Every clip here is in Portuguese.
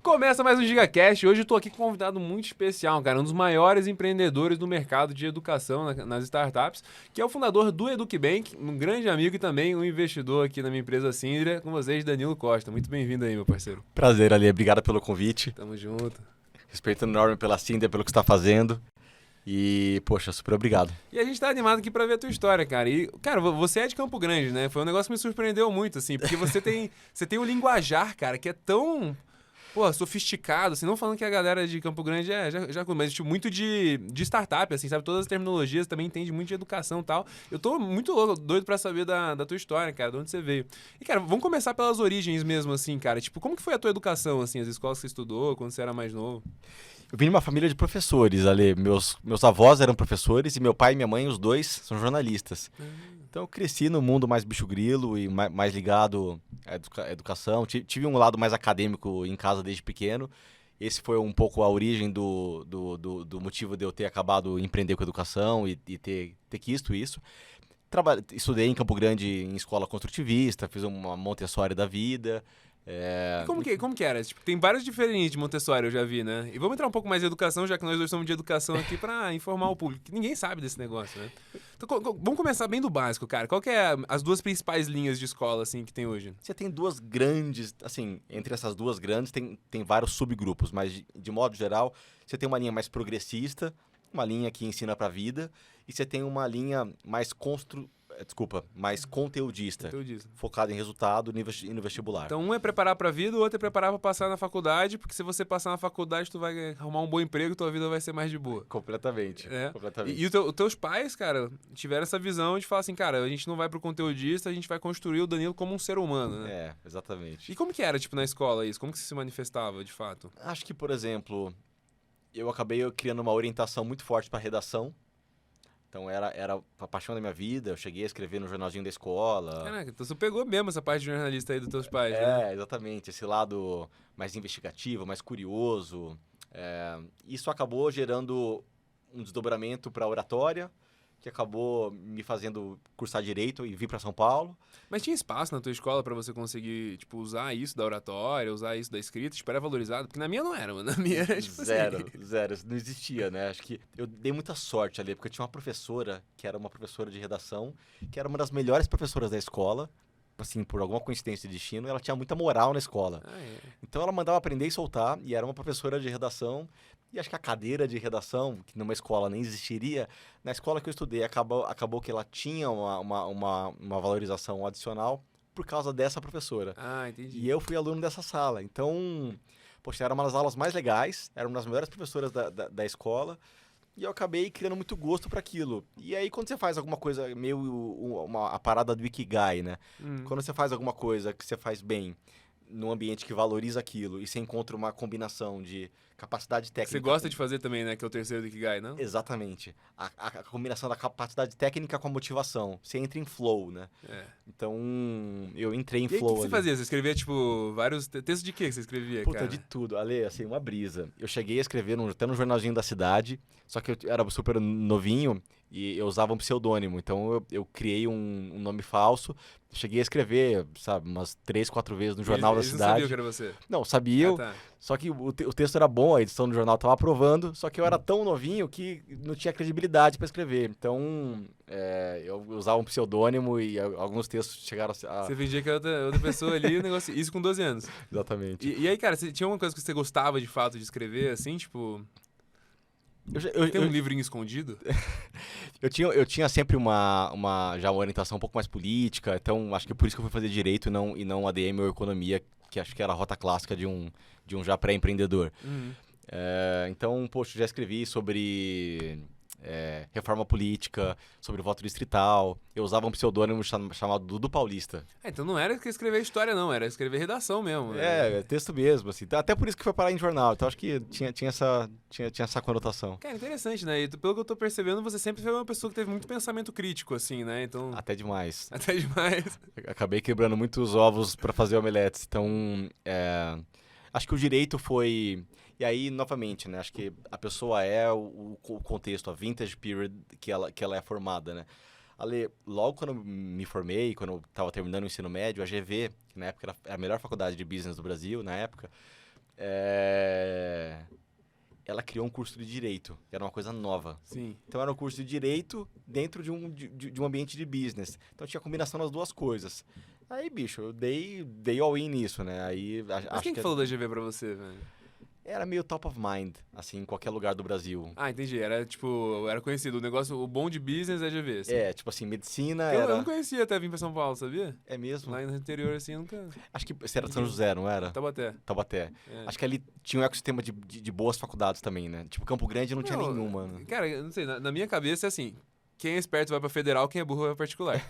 Começa mais um GigaCast. Hoje eu tô aqui com um convidado muito especial, cara. Um dos maiores empreendedores do mercado de educação nas startups, que é o fundador do EducBank, um grande amigo e também um investidor aqui na minha empresa Syndria. Com vocês, Danilo Costa. Muito bem-vindo aí, meu parceiro. Prazer, Ali. Obrigado pelo convite. Tamo junto. Respeito enorme pela Syndria, pelo que você está fazendo. E, poxa, super obrigado. E a gente tá animado aqui pra ver a tua história, cara. E, cara, você é de Campo Grande, né? Foi um negócio que me surpreendeu muito, assim, porque você tem um linguajar, cara, que é tão... Pô, sofisticado, assim, não falando que a galera de Campo Grande mas tipo, muito de startup, assim, sabe? Todas as terminologias, também entende muito de educação e tal. Eu tô muito louco, doido pra saber da tua história, cara, de onde você veio. E, cara, vamos começar pelas origens mesmo, assim, cara. Tipo, como que foi a tua educação, assim, as escolas que você estudou, quando você era mais novo? Eu vim de uma família de professores, Ali. Meus avós eram professores e meu pai e minha mãe, os dois, são jornalistas. Então eu cresci no mundo mais bicho-grilo e mais ligado à educação. Tive um lado mais acadêmico em casa desde pequeno. Esse foi um pouco a origem do motivo de eu ter acabado empreender com educação e ter quisto isso. Estudei em Campo Grande em escola construtivista, fiz uma Montessori da vida. E como que era? Tipo, tem vários diferentes de Montessori, eu já vi, né? E vamos entrar um pouco mais em educação, já que nós dois somos de educação aqui, pra informar o público, que ninguém sabe desse negócio, né? Então, vamos começar bem do básico, cara. Qual que é as duas principais linhas de escola, assim, que tem hoje? Você tem duas grandes, assim, entre essas duas grandes tem vários subgrupos, mas de modo geral, você tem uma linha mais progressista, uma linha que ensina pra vida, e você tem uma linha mais mais conteudista, focada em resultado e no vestibular. Então, um é preparar pra vida, o outro é preparar pra passar na faculdade, porque se você passar na faculdade, tu vai arrumar um bom emprego, tua vida vai ser mais de boa. Completamente. É. Completamente. E os teus pais, cara, tiveram essa visão de falar assim, cara, a gente não vai pro conteudista, a gente vai construir o Danilo como um ser humano, né? É, exatamente. E como que era, tipo, na escola isso? Como que você se manifestava, de fato? Acho que, por exemplo, eu acabei criando uma orientação muito forte para redação. Então era a paixão da minha vida, eu cheguei a escrever no jornalzinho da escola. Caraca, então você pegou mesmo essa parte de jornalista aí dos teus pais, né? Exatamente, esse lado mais investigativo, mais curioso. Isso acabou gerando um desdobramento para oratória, que acabou me fazendo cursar Direito e vir para São Paulo. Mas tinha espaço na tua escola pra você conseguir, tipo, usar isso da oratória, usar isso da escrita? Tipo, era valorizado? Porque na minha não era, mano. Na minha era, tipo Zero, assim... zero. Não existia, né? Acho que eu dei muita sorte ali, porque eu tinha uma professora, que era uma professora de redação, que era uma das melhores professoras da escola. Assim, por alguma coincidência de destino, ela tinha muita moral na escola. Então ela mandava aprender e soltar, e era uma professora de redação. E acho que a cadeira de redação, que numa escola nem existiria, na escola que eu estudei, acabou que ela tinha uma valorização adicional por causa dessa professora. Ah, entendi. E eu fui aluno dessa sala. Então, poxa, era uma das aulas mais legais, era uma das melhores professoras da escola. E eu acabei criando muito gosto para aquilo. E aí, quando você faz alguma coisa, a parada do Ikigai, né? Quando você faz alguma coisa que você faz bem, num ambiente que valoriza aquilo, e você encontra uma combinação de capacidade técnica... Você gosta de fazer também, né? Que é o terceiro do Ikigai, não? Exatamente. A combinação da capacidade técnica com a motivação. Você entra em flow, né? Então, eu entrei em flow. E o que você fazia? Você escrevia, tipo, vários... Textos de quê que você escrevia, Puta, cara? de tudo. Ale, assim, uma brisa. Eu cheguei a escrever até no jornalzinho da cidade, só que eu era super novinho e eu usava um pseudônimo. Então, eu criei um nome falso. Cheguei a escrever, sabe, umas 3, 4 vezes no jornal da cidade. Não sabiam que era você? Não, sabia. Tá. Só que o texto era bom, a edição do jornal estava aprovando, só que eu era tão novinho que não tinha credibilidade para escrever. Então, eu usava um pseudônimo e alguns textos chegaram a... Você fingia que era outra pessoa ali, negócio... isso com 12 anos. Exatamente. E aí, cara, você tinha uma coisa que você gostava de fato de escrever, assim, tipo... Tem um livrinho escondido? Eu tinha sempre uma orientação um pouco mais política, então acho que por isso que eu fui fazer Direito e não ADM ou Economia, que acho que era a rota clássica de um já pré-empreendedor. Então, poxa, já escrevi sobre reforma política, sobre voto distrital. Eu usava um pseudônimo chamado Dudu Paulista. Então não era escrever história, não. Era escrever redação mesmo. Texto mesmo, assim. Até por isso que foi parar em jornal. Então acho que tinha essa conotação. Cara, interessante, né? E pelo que eu tô percebendo, você sempre foi uma pessoa que teve muito pensamento crítico, assim, né? Então... Até demais. Até demais. Acabei quebrando muitos ovos para fazer omeletes. Então, acho que o Direito foi... E aí, novamente, né? Acho que a pessoa é o contexto, a vintage period que ela é formada, né? Ale, logo quando eu me formei, quando eu estava terminando o ensino médio, a GV, que na época era a melhor faculdade de business do Brasil, na época, ela criou um curso de Direito, que era uma coisa nova. Sim. Então era um curso de Direito dentro de um ambiente de business. Então tinha combinação das duas coisas. Aí, bicho, eu dei all-in nisso, né? Aí, Mas quem que falou da GV pra você, velho? era meio top of mind, assim, em qualquer lugar do Brasil. Ah, entendi. Era, tipo, era conhecido. O negócio, o bom de business é GV, assim. É, tipo assim, medicina Eu era... não conhecia até vir pra São Paulo, sabia? É mesmo? Lá no interior, assim, eu nunca... Acho que você era de São José, não era? Tabaté. Taubaté. É. Acho que ali tinha um ecossistema de boas faculdades também, né? Tipo, Campo Grande não tinha nenhuma, né? Cara, eu não sei, na minha cabeça é assim, quem é esperto vai pra federal, quem é burro vai pra particular.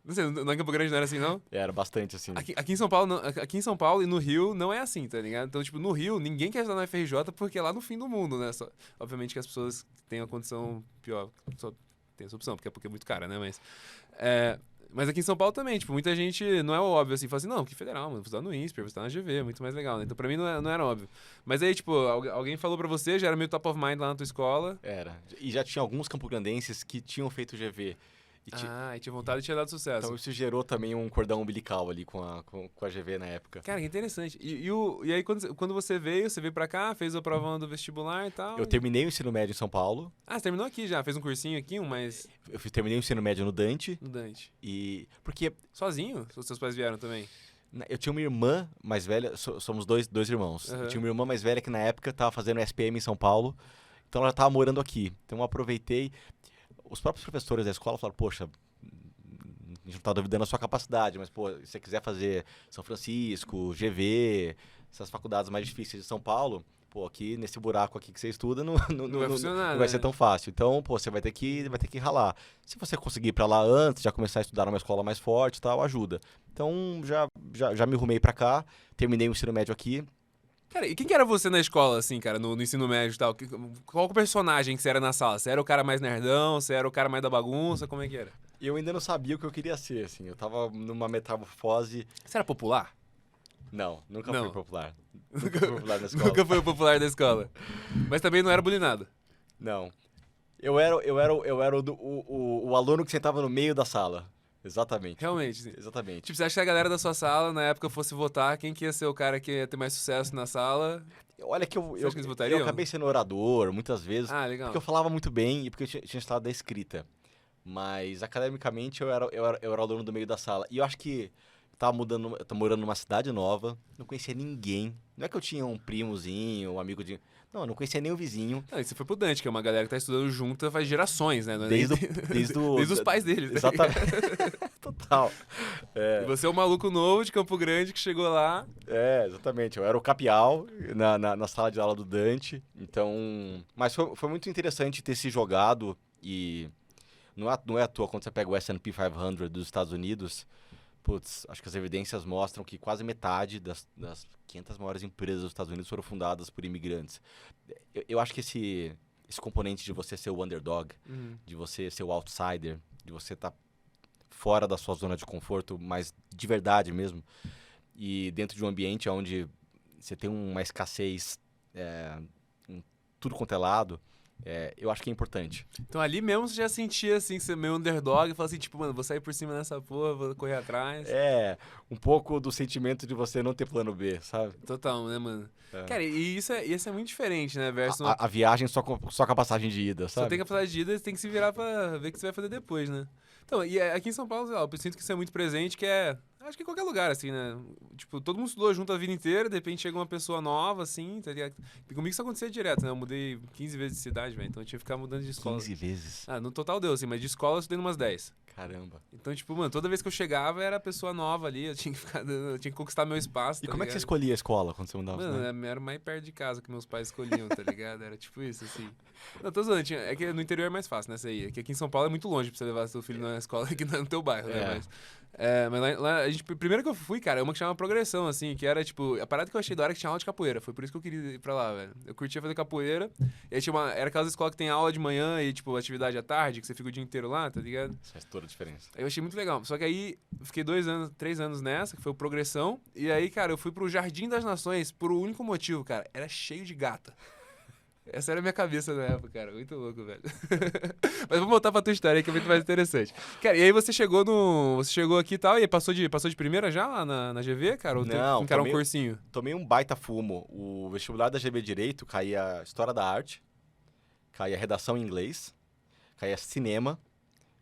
Não sei, não é Campo Grande não era assim, não? Era bastante assim. Aqui em São Paulo, aqui em São Paulo e no Rio não é assim, tá ligado? Então, tipo, no Rio, ninguém quer estudar na FRJ porque é lá no fim do mundo, né? Obviamente que as pessoas que têm uma condição pior só tem essa opção, porque é muito cara, né? Mas aqui em São Paulo também, tipo, muita gente, não é óbvio assim, fala assim, não, que federal, mano, vou estudar no INSPER, vou estudar na GV, é muito mais legal, né? Então pra mim não era óbvio. Mas aí, tipo, alguém falou pra você, já era meio top of mind lá na tua escola. Era. E já tinha alguns campograndenses que tinham feito GV. E tinha vontade e tinha dado sucesso. Então isso gerou também um cordão umbilical ali com a GV na época. Cara, que interessante. E aí, quando você veio pra cá, fez a prova do vestibular e tal? Eu terminei o ensino médio em São Paulo. Ah, você terminou aqui já? Fez um cursinho aqui, mais... Terminei o ensino médio no Dante. No Dante. E... Porque... Sozinho? Os seus pais vieram também? Eu tinha uma irmã mais velha, somos dois irmãos. Uhum. Eu tinha uma irmã mais velha que na época estava fazendo SPM em São Paulo. Então ela estava morando aqui. Então eu aproveitei. Os próprios professores da escola falaram, poxa... A gente não tá duvidando da sua capacidade, mas, pô, se você quiser fazer São Francisco, GV, essas faculdades mais difíceis de São Paulo, pô, aqui nesse buraco aqui que você estuda não vai funcionar, não vai ser tão fácil. Então, pô, você vai ter que ralar. Se você conseguir ir pra lá antes, já começar a estudar numa escola mais forte e tal, ajuda. Então, já me arrumei pra cá, terminei o ensino médio aqui. Cara, e quem que era você na escola, assim, cara, no ensino médio e tal? Qual o personagem que você era na sala? Você era o cara mais nerdão? Você era o cara mais da bagunça? Como é que era? Eu ainda não sabia o que eu queria ser, assim. Eu tava numa metamorfose... Você era popular? Não, nunca Não. fui popular. Nunca fui popular na escola. Nunca foi o popular da escola. Mas também não era bulinado. Não. Eu era o aluno que sentava no meio da sala. Exatamente. Realmente, sim. Exatamente. Tipo, você acha que a galera da sua sala, na época, fosse votar, quem que ia ser o cara que ia ter mais sucesso na sala? Olha que Você acha que eles votariam? eu acabei sendo orador muitas vezes. Ah, legal. Porque eu falava muito bem e porque eu tinha estudado da escrita. Mas, academicamente, eu era o aluno do meio da sala. E eu acho que eu tava morando numa cidade nova, não conhecia ninguém. Não é que eu tinha um primozinho, um amigo de... Não, eu não conhecia nem o vizinho. Não, e você foi pro Dante, que é uma galera que tá estudando junta faz gerações, né? Não é Desde os pais deles. Né? Exatamente. Total. E você é um maluco novo de Campo Grande que chegou lá. Exatamente. Eu era o capial na sala de aula do Dante. Então... Mas foi muito interessante ter se jogado e... Não é à toa quando você pega o S&P 500 dos Estados Unidos, putz, acho que as evidências mostram que quase metade das 500 maiores empresas dos Estados Unidos foram fundadas por imigrantes. Eu acho que esse componente de você ser o underdog, de você ser o outsider, de você estar fora da sua zona de conforto, mas de verdade mesmo, e dentro de um ambiente onde você tem uma escassez em tudo quanto é lado, eu acho que é importante. Então ali mesmo você já sentia assim, ser meio underdog, e falava assim, tipo, mano, vou sair por cima dessa porra, vou correr atrás. Um pouco do sentimento de você não ter plano B, sabe? Total, né, mano? Cara, e isso é muito diferente, né? Versus A viagem só com a passagem de ida, sabe? Só tem que passagem de ida, você tem que se virar pra ver o que você vai fazer depois, né? Então, e aqui em São Paulo, sei lá, eu sinto que isso é muito presente, que acho que em qualquer lugar, assim, né? Tipo, todo mundo estudou junto a vida inteira, de repente chega uma pessoa nova, assim, tá ligado? E comigo isso acontecia direto, né? Eu mudei 15 vezes de cidade, velho, então eu tinha que ficar mudando de escola. 15 vezes? No total deu, assim, mas de escola eu estudei umas 10. Caramba. Então, tipo, mano, toda vez que eu chegava era pessoa nova ali, eu tinha que conquistar meu espaço, E tá como é que você ligado? escolhia a escola quando você mudava? Mano, era mais perto de casa que meus pais escolhiam, tá ligado? Era tipo isso, assim. Não, tô zoando, é que no interior é mais fácil, né, isso aí. É que aqui em São Paulo é muito longe pra você levar seu filho na escola aqui no teu bairro, né? Mas lá a gente, primeiro que eu fui, cara, é uma que chama Progressão, assim, que era, tipo, a parada que eu achei da hora é que tinha aula de capoeira. Foi por isso que eu queria ir pra lá, velho. Eu curtia fazer capoeira. E aí era aquelas escolas que tem aula de manhã e, tipo, atividade à tarde, que você fica o dia inteiro lá, tá ligado? Isso faz toda a diferença. Aí eu achei muito legal. Só que aí fiquei 3 anos nessa, que foi o Progressão. E aí, cara, eu fui pro Jardim das Nações por um único motivo, cara. Era cheio de gata. Essa era a minha cabeça na época, cara. Muito louco, velho. Mas vamos voltar pra tua história aí, que é muito mais interessante. Cara, e aí você chegou no. Você chegou aqui e tal, e aí passou de primeira já lá na GV, cara? Ou Não, encarar um tomei- cursinho? Tomei um baita fumo. O vestibular da GB Direito caía História da Arte, caía Redação em Inglês, caía Cinema,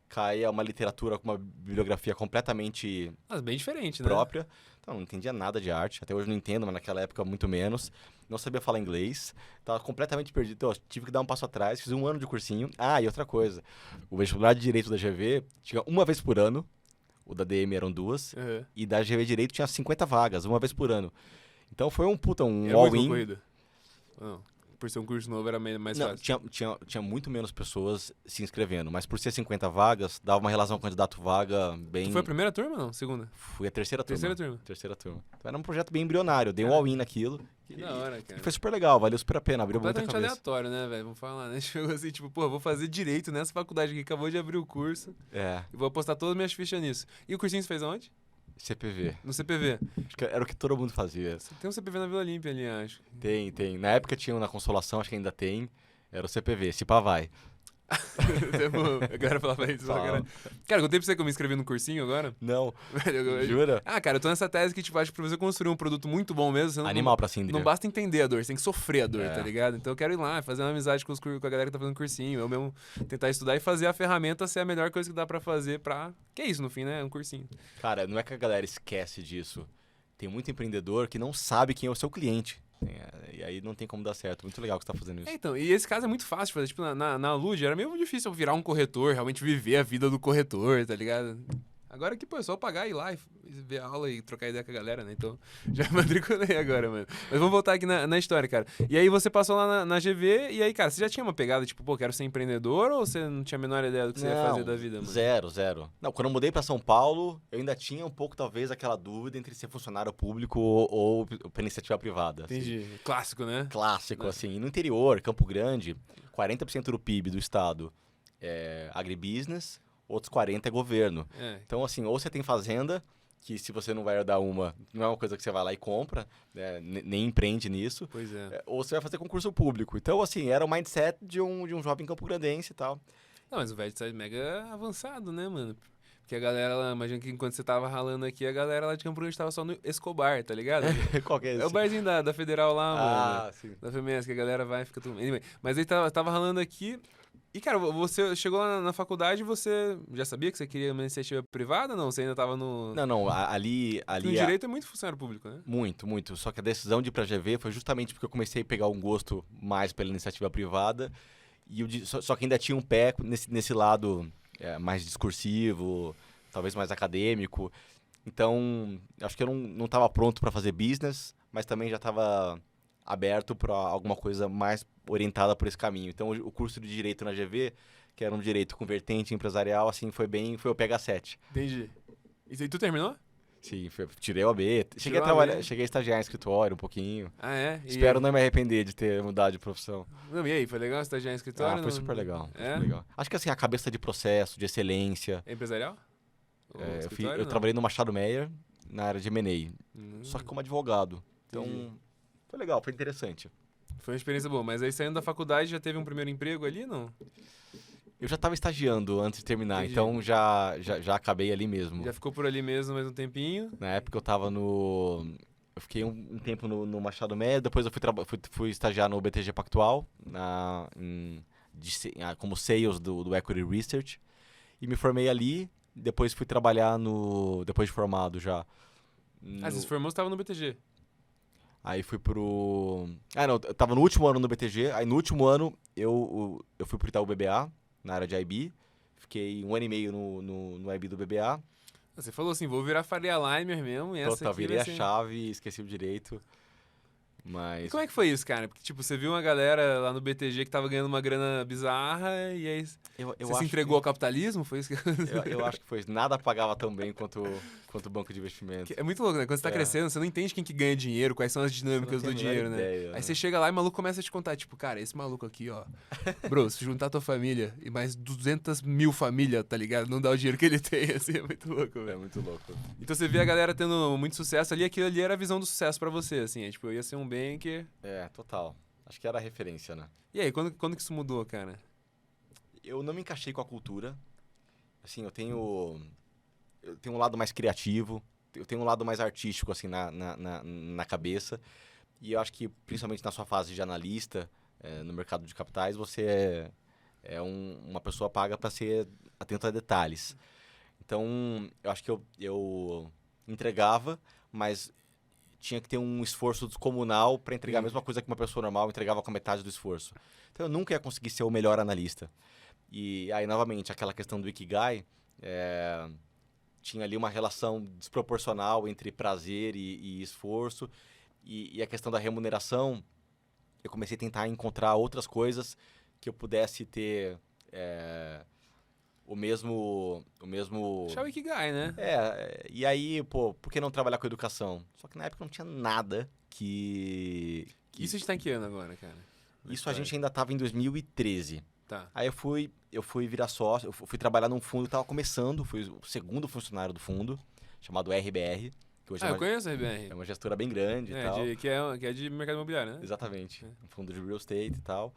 caía uma literatura com uma bibliografia completamente Mas bem diferente, né? própria. Então, não entendia nada de arte. Até hoje não entendo, mas naquela época muito menos. Não sabia falar inglês. Tava completamente perdido. Então, eu tive que dar um passo atrás. Fiz um ano de cursinho. Ah, e outra coisa. O vestibular de Direito da GV tinha uma vez por ano. O da DM eram 2. Uhum. E da GV Direito tinha 50 vagas, uma vez por ano. Então, foi um Era muito all-in. concorrido. Não. Por ser um curso novo era mais Não, fácil. tinha muito menos pessoas se inscrevendo. Mas por ser 50 vagas, dava uma relação candidato-vaga bem... Tu foi a primeira turma ou não? Segunda? Fui a terceira turma. Terceira turma. Terceira turma. Então, era um projeto bem embrionário. Eu dei um Cara, all-in naquilo. Que da hora, cara. E foi super legal, valeu super a pena, abriu muita Completamente cabeça. aleatório, né, velho? Vamos falar, né? Chegou assim, tipo, pô, vou fazer direito nessa faculdade aqui, acabou de abrir o curso É, e vou apostar todas as minhas fichas nisso. E o cursinho você fez aonde? CPV. No CPV. Acho que era o que todo mundo fazia. Tem um CPV na Vila Olímpia ali, acho. Tem. Na época tinha um na Consolação, acho que ainda tem. Era o CPV, se pá vai. A galera falava isso. Fala. Cara, contei pra você que eu me inscrevi no cursinho agora. Não, Velho, jura? Ah, cara, eu tô nessa tese que, tipo, acho que pra você construir um produto muito bom mesmo, você Animal pra Síndria. não basta entender a dor, você tem que sofrer a dor, É. tá ligado? Então eu quero ir lá, fazer uma amizade com a galera que tá fazendo cursinho, eu mesmo tentar estudar e fazer a ferramenta ser a melhor coisa que dá pra fazer pra... Que é isso, no fim, né? É um cursinho. Cara, não é que a galera esquece disso. Tem muito empreendedor que não sabe quem é o seu cliente. E aí não tem como dar certo. Muito legal que você tá fazendo isso. É, então, e esse caso é muito fácil de fazer. Tipo, na Lud era meio difícil eu virar um corretor, realmente viver a vida do corretor, tá ligado? Agora que, pô, é só pagar e ir lá e ver a aula e trocar ideia com a galera, né? Então, já matriculei agora, mano. Mas vamos voltar aqui na história, cara. E aí você passou lá na GV, e aí, cara, você já tinha uma pegada, tipo, pô, quero ser empreendedor, ou você não tinha a menor ideia do que você ia fazer da vida, mano? Zero. Não, quando eu mudei pra São Paulo, eu ainda tinha um pouco, talvez, aquela dúvida entre ser funcionário público ou pra iniciativa privada. assim. Entendi. Clássico, né? Clássico, Né? assim. E no interior, Campo Grande, 40% do PIB do estado é agribusiness, outros 40% é governo. É. Então, assim, ou você tem fazenda, que se você não vai herdar uma, não é uma coisa que você vai lá e compra, né, nem empreende nisso, Pois é. ou você vai fazer concurso público. Então, assim, era o mindset de um jovem campograndense e tal. Não, mas o velho sai mega avançado, né, mano? Porque a galera lá, imagina que enquanto você tava ralando aqui, a galera lá de Campo Grande tava só no Escobar, tá ligado? Qual que é esse? É o barzinho da Federal lá, mano. Ah, sim. Da FMS, que a galera vai e fica tudo. Anyway, mas aí tava ralando aqui. E, cara, você chegou lá na faculdade e você já sabia que você queria uma iniciativa privada ou não? Você ainda tava no. Não, ali No direito é muito funcionário público, né? Muito. Só que a decisão de ir pra GV foi justamente porque eu comecei a pegar um gosto mais pela iniciativa privada. E só que ainda tinha um pé nesse lado mais discursivo, talvez mais acadêmico. Então, acho que eu não estava pronto para fazer business, mas também já estava aberto para alguma coisa mais orientada por esse caminho. Então, o curso de Direito na GV, que era um direito com vertente empresarial, assim, foi o PH7. Entendi. E tu terminou? Sim, tirei o AB. Cheguei a o trabalhar, AB? cheguei a estagiar em escritório um pouquinho. Ah, é? E Espero aí? não me arrepender de ter mudado de profissão. Não, e aí, foi legal estagiar em escritório? Foi Não- super legal. Foi É? super legal. Acho que assim, a cabeça de processo, de excelência. É empresarial? O Eu escritório, não? trabalhei no Machado Meyer, na área de M&A, Hum, só que como advogado. Então, Entendi. foi legal, foi interessante. Foi uma experiência boa, mas aí saindo da faculdade já teve um primeiro emprego ali, não? Eu já estava estagiando antes de terminar, Entendi. então já acabei ali mesmo. Já ficou por ali mesmo mais um tempinho. Na época eu tava no... Eu fiquei um tempo no Machado Meyer, depois eu fui estagiar no BTG Pactual, como sales do Equity Research, e me formei ali, depois fui trabalhar depois de formado já. Ah, você se formou, você tava no BTG. Aí fui pro... não, eu tava no último ano no BTG, aí no último ano eu fui pro Itaú BBA, na área de IB, fiquei 1 ano e meio no IB do BBA, Você falou assim, vou virar Faria Limer mesmo, e essa total, aqui virei vai a ser... chave e esqueci o direito, E mas... como é que foi isso, cara? Porque, tipo, você viu uma galera lá no BTG que tava ganhando uma grana bizarra e aí Eu você acho se entregou ao capitalismo? Foi isso que... eu acho que foi. Nada pagava tão bem quanto o banco de investimento. É muito louco, né? Quando você tá É. crescendo, você não entende quem que ganha dinheiro, quais são as dinâmicas Você não do tem a menor dinheiro, né? ideia, Aí né? você chega lá e o maluco começa a te contar, tipo, cara, esse maluco aqui, ó. Bro, se juntar tua família e mais 200 mil famílias, tá ligado? Não dá o dinheiro que ele tem, assim, é muito louco, É velho. muito louco. Então você vê a galera tendo muito sucesso ali, aquilo ali era a visão do sucesso pra você, assim. É, tipo, eu ia ser um banker. É, total. Acho que era a referência, né? E aí, quando que isso mudou, cara? Eu não me encaixei com a cultura. Assim, eu tenho um lado mais criativo, eu tenho um lado mais artístico, assim, na cabeça. E eu acho que, principalmente na sua fase de analista, no mercado de capitais, você uma pessoa paga para ser atento a detalhes. Então, eu acho que eu entregava, mas tinha que ter um esforço descomunal para entregar a mesma coisa que uma pessoa normal entregava com a metade do esforço. Então, eu nunca ia conseguir ser o melhor analista. E aí, novamente, aquela questão do Ikigai, tinha ali uma relação desproporcional entre prazer e esforço. E a questão da remuneração, eu comecei a tentar encontrar outras coisas que eu pudesse ter o mesmo... Achar o Ikigai, né? E aí, pô, por que não trabalhar com educação? Só que na época não tinha nada que... Isso a gente tá em que ano agora, cara? Isso a gente ainda estava em 2013. Tá. Aí eu fui virar sócio, eu fui trabalhar num fundo, estava começando, fui o segundo funcionário do fundo, chamado RBR. Que hoje Eu conheço a RBR. é uma gestora bem grande e tal. Que é de mercado imobiliário, né? Exatamente. Um fundo de real estate e tal.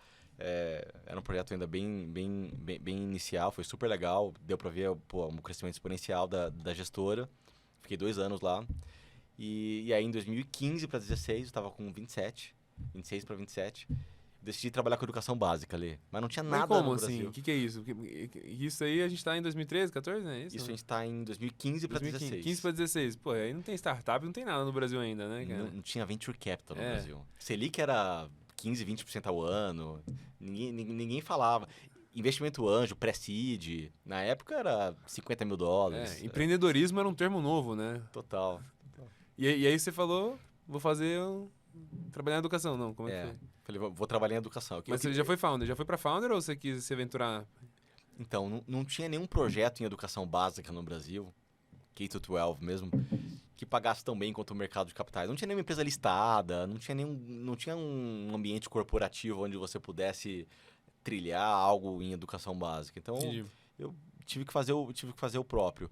Era um projeto ainda bem inicial, foi super legal. Deu para ver um crescimento exponencial da gestora. Fiquei 2 anos lá. E aí em 2015 para 2016, eu estava com 26 para 27. Decidi trabalhar com educação básica ali. Mas não tinha nada como, no assim? Brasil. O que é isso? Isso aí a gente tá em 2013, 14, né? Isso a gente está em 2015 para 2016. 15 para 16. Pô, aí não tem startup, não tem nada no Brasil ainda, né, cara? Não tinha venture capital no Brasil. Selic era 15, 20% ao ano. Ninguém falava. Investimento anjo, pré-seed. Na época era $50 mil. Empreendedorismo era um termo novo, né? Total. E aí você falou, vou fazer trabalhar na educação, não? Como é que foi? Falei, vou trabalhar em educação. Mas você já foi founder? Já foi pra founder ou você quis se aventurar? Então, não tinha nenhum projeto em educação básica no Brasil, K-12 mesmo, que pagasse tão bem quanto o mercado de capitais. Não tinha nenhuma empresa listada, não tinha um ambiente corporativo onde você pudesse trilhar algo em educação básica. Então, eu tive que fazer o próprio.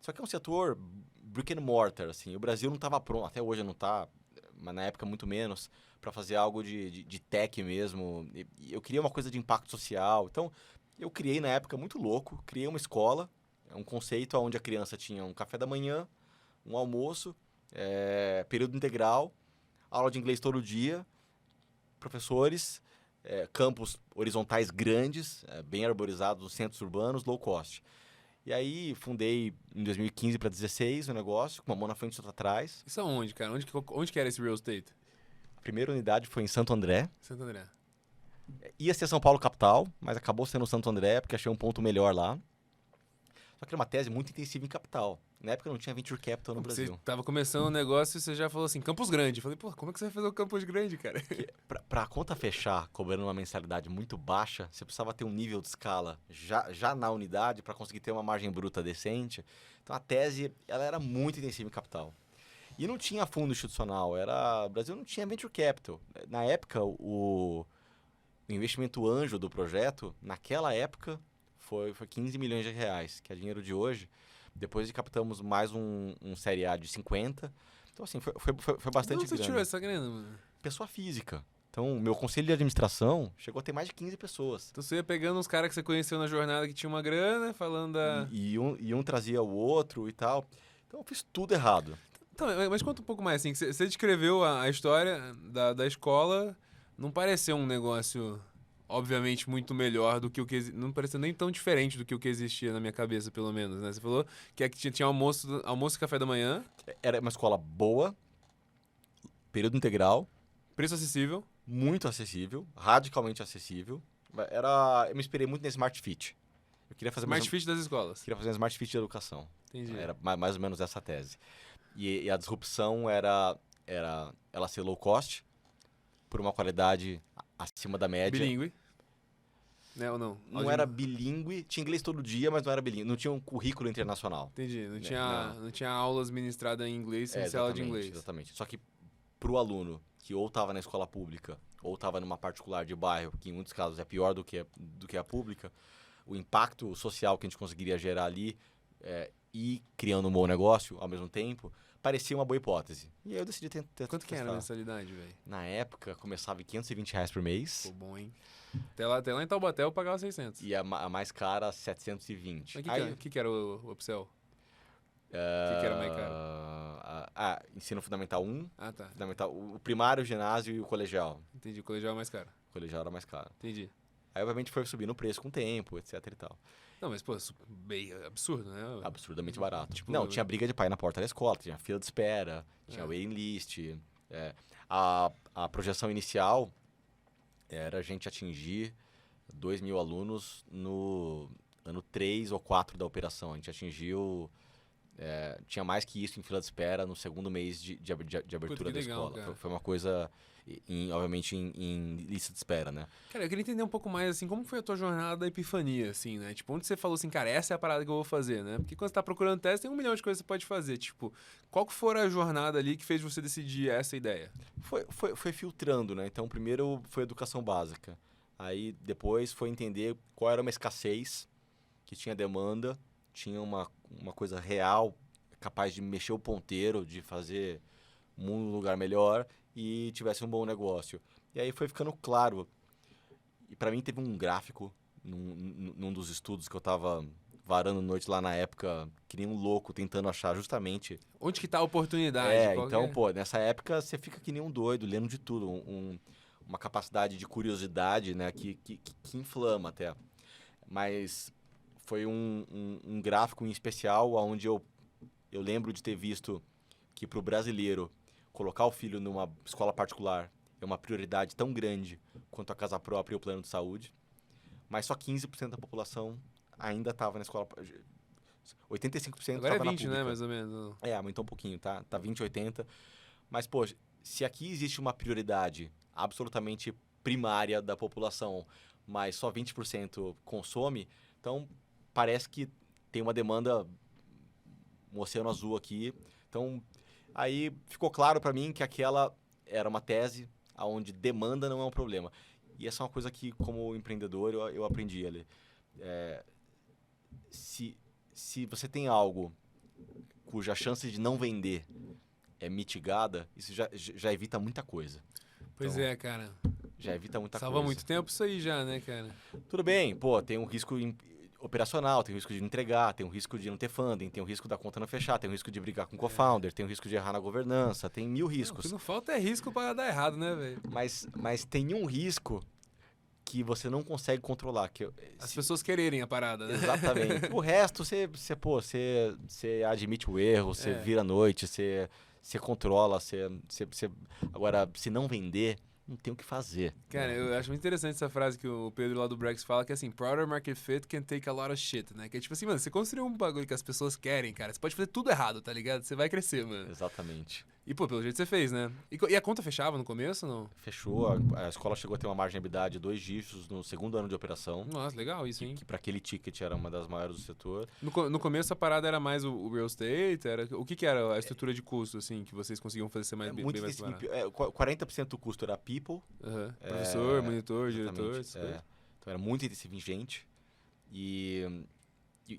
Só que é um setor brick and mortar, assim. O Brasil não estava pronto, até hoje não está, mas na época muito menos, para fazer algo de tech mesmo. E eu queria uma coisa de impacto social. Então, eu criei na época muito louco, criei uma escola, um conceito onde a criança tinha um café da manhã, um almoço, período integral, aula de inglês todo dia, professores, campos horizontais grandes, bem arborizados nos centros urbanos, low cost. E aí, fundei em 2015 para 2016 o negócio, com uma mão na frente e outra atrás. Isso aonde, cara? Onde que era esse real estate? A primeira unidade foi em Santo André. Santo André. Ia ser São Paulo capital, mas acabou sendo Santo André, porque achei um ponto melhor lá. Só que era uma tese muito intensiva em capital. Na época não tinha venture capital no Brasil. Você tava começando o negócio e você já falou assim, Campos Grande. Eu falei, pô, como é que você vai fazer o Campos Grande, cara? Pra conta fechar, cobrando uma mensalidade muito baixa, você precisava ter um nível de escala já na unidade para conseguir ter uma margem bruta decente. Então a tese ela era muito intensiva em capital. E não tinha fundo institucional. O Brasil não tinha venture capital. Na época, o investimento anjo do projeto, naquela época, foi 15 milhões de reais, que é dinheiro de hoje. Depois captamos mais um série A de 50. Então, assim, foi bastante Onde você grana. tirou essa grana, mano? Pessoa física. Então, o meu conselho de administração chegou a ter mais de 15 pessoas. Então você ia pegando uns caras que você conheceu na jornada que tinha uma grana, falando da... E um trazia o outro e tal. Então, eu fiz tudo errado. Então, mas conta um pouco mais, assim, você descreveu a história da escola, não pareceu um negócio, obviamente, muito melhor do que o que... Não pareceu nem tão diferente do que o que existia na minha cabeça, pelo menos, né? Você falou que tinha almoço e café da manhã. Era uma escola boa, período integral. Preço acessível. Muito acessível, radicalmente acessível. Eu me inspirei muito nesse Smart Fit. Eu queria fazer Smart Fit das escolas. Queria fazer um Smart Fit de educação. Entendi. Era mais ou menos essa a tese. E a disrupção era ela ser low cost, por uma qualidade acima da média. Bilíngue. Né, ou não? Não era bilíngue, tinha inglês todo dia, mas não era bilíngue. Não tinha um currículo internacional. Entendi. Não tinha aulas ministradas em inglês sem ser aula de inglês. Exatamente. Só que pro aluno que ou estava na escola pública ou estava numa particular de bairro, que em muitos casos é pior do que a pública, o impacto social que a gente conseguiria gerar ali e criando um bom negócio ao mesmo tempo, parecia uma boa hipótese. E aí eu decidi testar. Quanto que era a mensalidade, velho? Na época, começava em R$ 520 por mês. Pô, bom, hein? Até lá em Taubaté eu pagava 600. E a mais cara, 720. Mas o que era o upsell? O que era mais caro? Ensino Fundamental 1. Ah, tá. O primário, o ginásio e o colegial. Entendi, o colegial é mais caro. O colegial era mais caro. Entendi. Aí, obviamente, foi subindo o preço com o tempo, etc e tal. Não, mas, pô, bem absurdo, né? Absurdamente barato. Tipo, não, tinha briga de pai na porta da escola, tinha fila de espera, tinha waiting list. A projeção inicial era a gente atingir 2.000 alunos no ano 3 ou 4 da operação. A gente atingiu... tinha mais que isso em fila de espera no segundo mês de abertura da legal, escola. cara. Foi uma coisa, obviamente, em lista de espera, né? Cara, eu queria entender um pouco mais, assim, como foi a tua jornada da epifania, assim, né? Tipo, onde você falou assim, cara, essa é a parada que eu vou fazer, né? Porque quando você tá procurando teste, tem 1 milhão de coisas que você pode fazer. Tipo, qual que foi a jornada ali que fez você decidir essa ideia? Foi filtrando, né? Então, primeiro foi educação básica. Aí, depois, foi entender qual era uma escassez, que tinha demanda, tinha uma coisa real, capaz de mexer o ponteiro, de fazer o mundo um lugar melhor e tivesse um bom negócio. E aí foi ficando claro. E para mim teve um gráfico num dos estudos que eu estava varando noite lá na época, que nem um louco, tentando achar justamente... Onde que tá a oportunidade? Então, pô, nessa época você fica que nem um doido, lendo de tudo. Uma capacidade de curiosidade, né, que inflama até. Mas... foi um gráfico em especial onde eu lembro de ter visto que para o brasileiro colocar o filho numa escola particular é uma prioridade tão grande quanto a casa própria e o plano de saúde, mas só 15% da população ainda estava na escola. 85% agora estava na 20, pública. né, mais ou menos. Aumentou um pouquinho, tá? Tá 20, 80. Mas, pô, se aqui existe uma prioridade absolutamente primária da população, mas só 20% consome, então parece que tem uma demanda, um oceano azul aqui. Então, aí ficou claro para mim que aquela era uma tese onde demanda não é um problema. E essa é uma coisa que, como empreendedor, eu aprendi ali. Se você tem algo cuja chance de não vender é mitigada, isso já evita muita coisa. Pois então, cara. Já evita muita Salva coisa. muito tempo isso aí já, né, cara? Tudo bem, pô, tem um risco operacional, tem o risco de não entregar, tem o risco de não ter funding, tem o risco da conta não fechar, tem o risco de brigar com o co-founder, tem o risco de errar na governança, tem 1000 riscos. O que não falta é risco para dar errado, né, velho? Mas tem um risco que você não consegue controlar. As pessoas quererem a parada, né? Exatamente. O resto, você admite o erro, você vira à noite, você controla, Agora, se não vender, não tem o que fazer. Cara, eu acho muito interessante essa frase que o Pedro lá do Brex fala, que é assim, product market fit can take a lot of shit, né? Que é tipo assim, mano, você construiu um bagulho que as pessoas querem, cara, você pode fazer tudo errado, tá ligado? Você vai crescer, mano. Exatamente. E, pô, pelo jeito você fez, né? E a conta fechava no começo ou não? Fechou, a escola chegou a ter uma margem de EBITDA de 2 dígitos no segundo ano de operação. Nossa, legal isso, hein? Que para aquele ticket era uma das maiores do setor. No começo a parada era mais o real estate? O que era a estrutura de custo, assim, que vocês conseguiam fazer ser bem mais barato? 40% do custo era people. Professor, monitor, diretor. Então era muito intensivo em gente. E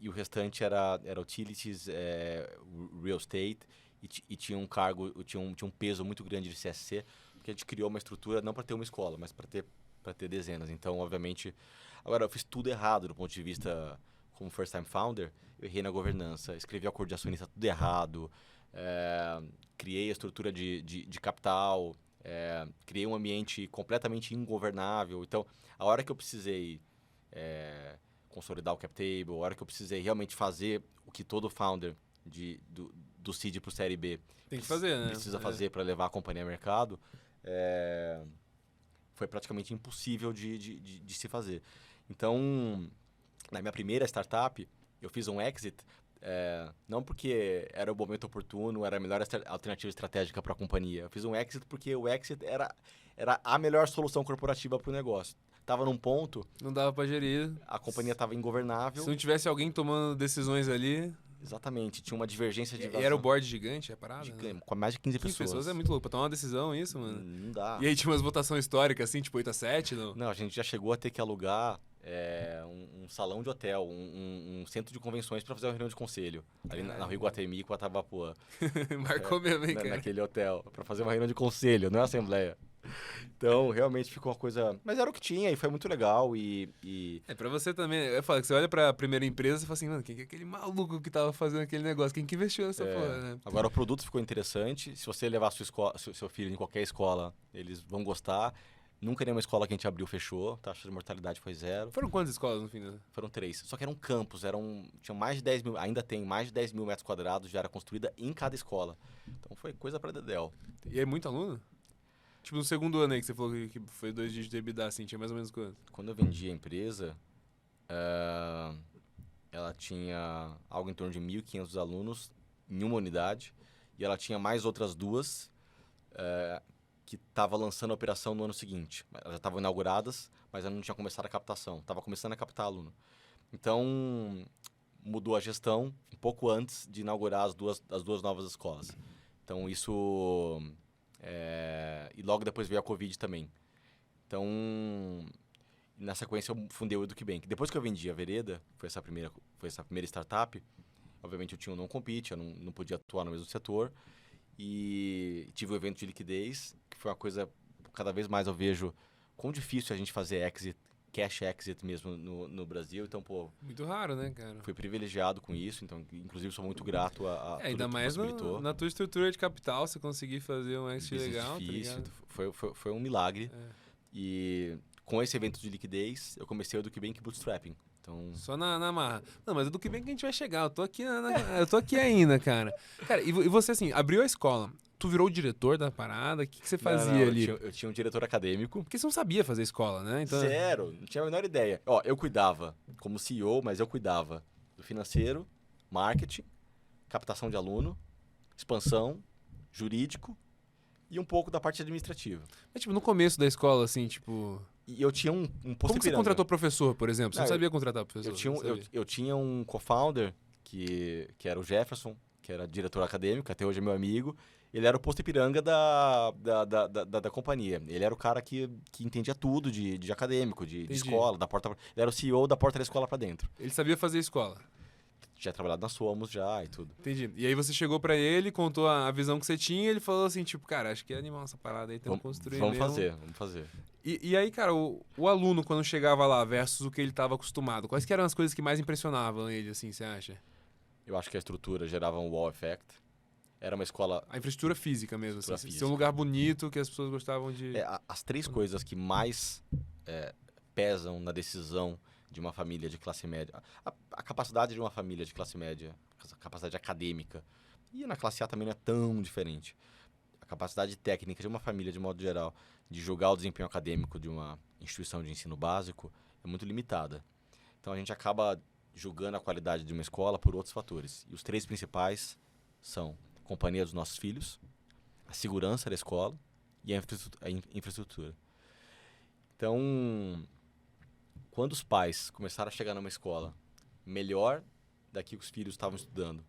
o restante era utilities, real estate. E tinha um cargo, tinha um peso muito grande de CSC, porque a gente criou uma estrutura não para ter uma escola, mas para ter dezenas. Então, obviamente, agora eu fiz tudo errado do ponto de vista como first time founder. Eu errei na governança, escrevi o acordo de acionista tudo errado, criei a estrutura de capital, criei um ambiente completamente ingovernável. Então, a hora que eu precisei consolidar o cap table, a hora que eu precisei realmente fazer o que todo founder do seed para o série B tem que fazer, né? Precisa fazer para levar a companhia ao mercado, foi praticamente impossível de se fazer. Então, na minha primeira startup, eu fiz um exit, não porque era o momento oportuno, era a melhor alternativa estratégica para a companhia. Eu fiz um exit porque o exit era a melhor solução corporativa para o negócio. Tava num ponto... Não dava para gerir. A companhia estava ingovernável. Se não tivesse alguém tomando decisões ali... Exatamente, tinha uma divergência de E era o board gigante, a parada? Gigante, né? Com mais de 15 15 pessoas. pessoas é muito louco. Pra tomar uma decisão, isso, mano? Não dá. E aí tinha umas votações históricas, assim, tipo 8-7, não? Não, a gente já chegou a ter que alugar um salão de hotel, um centro de convenções para fazer uma reunião de conselho. Ali na Rua Iguatemi, com a Tabapuã. Marcou mesmo, hein, cara? Naquele hotel, para fazer uma reunião de conselho, não é assembleia. Então, realmente ficou uma coisa... Mas era o que tinha e foi muito legal Pra você também, eu falo que você olha pra primeira empresa e fala assim, mano, quem que é aquele maluco que tava fazendo aquele negócio? Quem que investiu nessa porra, né? Agora, o produto ficou interessante. Se você levar seu filho em qualquer escola, eles vão gostar. Nunca nenhuma escola que a gente abriu fechou. A taxa de mortalidade foi 0. Foram quantas escolas no fim, né? Foram 3. Só que era um campus, tinha mais de 10 mil, ainda tem mais de 10 mil metros quadrados, já era construída em cada escola. Então foi coisa pra dedéu. E é muito aluno? Tipo, no segundo ano aí que você falou que foi 2 dígitos de EBITDA, assim, tinha mais ou menos quanto? Quando eu vendi a empresa, ela tinha algo em torno de 1.500 alunos em uma unidade, e ela tinha mais outras 2 que estava lançando a operação no ano seguinte. Elas já estavam inauguradas, mas ainda não tinha começado a captação. Estava começando a captar aluno. Então, mudou a gestão um pouco antes de inaugurar as duas novas escolas. Então, isso... e logo depois veio a Covid também. Então, na sequência, eu fundei o EducBank. Depois que eu vendi a Vereda, foi essa primeira startup, obviamente eu tinha um non-compete, eu não podia atuar no mesmo setor. E tive um evento de liquidez, que foi uma coisa, cada vez mais eu vejo quão difícil é a gente fazer exit, cash exit mesmo no Brasil. Então, pô... Muito raro, né, cara? Fui privilegiado com isso, então, inclusive, sou muito grato a ainda tudo que mais possibilitou. na tua estrutura de capital, você conseguir fazer um exit legal, difícil, tá ligado? foi um milagre. E com esse evento de liquidez, eu comecei o EducBank Bootstrapping. Então... Só na marra. Não, mas do que bem que a gente vai chegar. Eu tô aqui, eu tô aqui ainda, cara. Cara, e você, assim, abriu a escola. Tu virou o diretor da parada? O que você fazia ali? Eu tinha um diretor acadêmico. Porque você não sabia fazer escola, né? Então... Zero, não tinha a menor ideia. Ó, eu cuidava como CEO, mas eu cuidava do financeiro, marketing, captação de aluno, expansão, jurídico e um pouco da parte administrativa. Mas, tipo, no começo da escola, assim, tipo... E eu tinha um posto Como que você contratou professor, por exemplo? Você não sabia contratar professor? Eu tinha um co-founder, que era o Jefferson, que era diretor acadêmico, até hoje é meu amigo. Ele era o posto Ipiranga da companhia. Ele era o cara que entendia tudo de acadêmico, de escola, da porta. Ele era o CEO da porta da escola pra dentro. Ele sabia fazer escola? Tinha trabalhado na Somos já e tudo. Entendi. E aí você chegou pra ele, contou a visão que você tinha, e ele falou assim, tipo, cara, acho que é animal essa parada aí, temos que construir vamos mesmo. fazer. E aí, cara, o aluno, quando chegava lá, versus o que ele estava acostumado, quais que eram as coisas que mais impressionavam ele, assim, você acha? Eu acho que a estrutura gerava um wow effect. Era uma escola... A infraestrutura física mesmo, assim. Física. Ser um lugar bonito que as pessoas gostavam de... As 3 coisas que mais pesam na decisão de uma família de classe média. A capacidade de uma família de classe média, a capacidade acadêmica, e na classe A também não é tão diferente. A capacidade técnica de uma família, de modo geral, de julgar o desempenho acadêmico de uma instituição de ensino básico é muito limitada. Então a gente acaba julgando a qualidade de uma escola por outros fatores. E os 3 principais são a companhia dos nossos filhos, a segurança da escola e a infraestrutura. Então, quando os pais começaram a chegar numa escola melhor da que os filhos estavam estudando,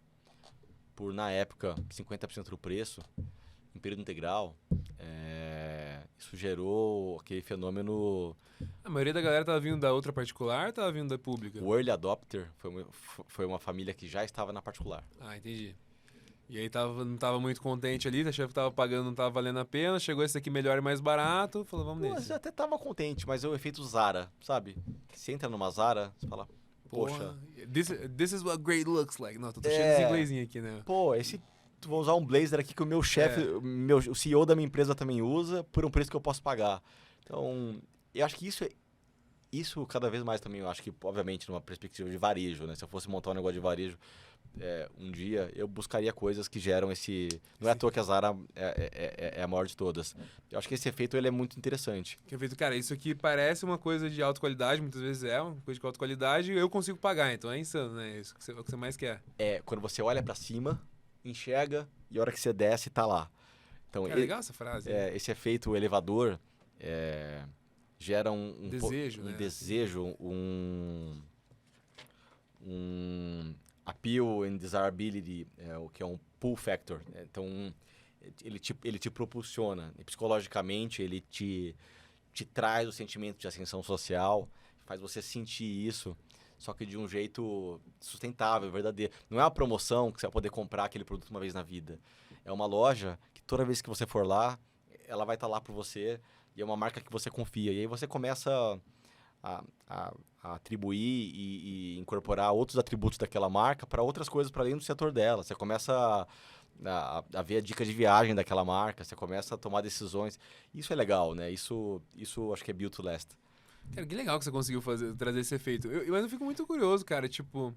por, na época, 50% do preço, em período integral, isso gerou aquele fenômeno... A maioria da galera tava vindo da outra particular ou tava vindo da pública? O early adopter foi uma família que já estava na particular. Ah, entendi. E aí não tava muito contente ali, achava que tava pagando, não tava valendo a pena, chegou esse aqui melhor e mais barato, falou, vamos nesse. Mas eu até tava contente, mas é o efeito Zara, sabe? Você entra numa Zara, você fala, poxa... This is what great looks like. Não, tô cheio desse inglesinho aqui, né? Pô, vou usar um blazer aqui que o meu chefe, o CEO da minha empresa também usa, por um preço que eu posso pagar. Então, eu acho que isso cada vez mais também, eu acho que, obviamente, numa perspectiva de varejo, né? Se eu fosse montar um negócio de varejo, um dia, eu buscaria coisas que geram esse... Não é à toa que a Zara é a maior de todas. Eu acho que esse efeito ele é muito interessante. Que efeito, cara, isso aqui parece uma coisa de alta qualidade, muitas vezes é uma coisa de alta qualidade, e eu consigo pagar, então é insano, né? Isso é o que você mais quer. Quando você olha pra cima, enxerga, e a hora que você desce, tá lá. Então, É legal essa frase. Esse efeito elevador gera um desejo, um né? desejo, um appeal and desirability, o que é um pull factor. Então, ele te propulsiona. Psicologicamente, ele te traz o sentimento de ascensão social, faz você sentir isso, só que de um jeito sustentável, verdadeiro. Não é uma promoção que você vai poder comprar aquele produto uma vez na vida. É uma loja que toda vez que você for lá, ela vai estar lá por você e é uma marca que você confia. E aí você começa a atribuir e incorporar outros atributos daquela marca para outras coisas para além do setor dela. Você começa a ver a dica de viagem daquela marca, você começa a tomar decisões. Isso é legal, né? Isso acho que é built to last. Cara, que legal que você conseguiu trazer esse efeito. Mas eu fico muito curioso, cara, tipo...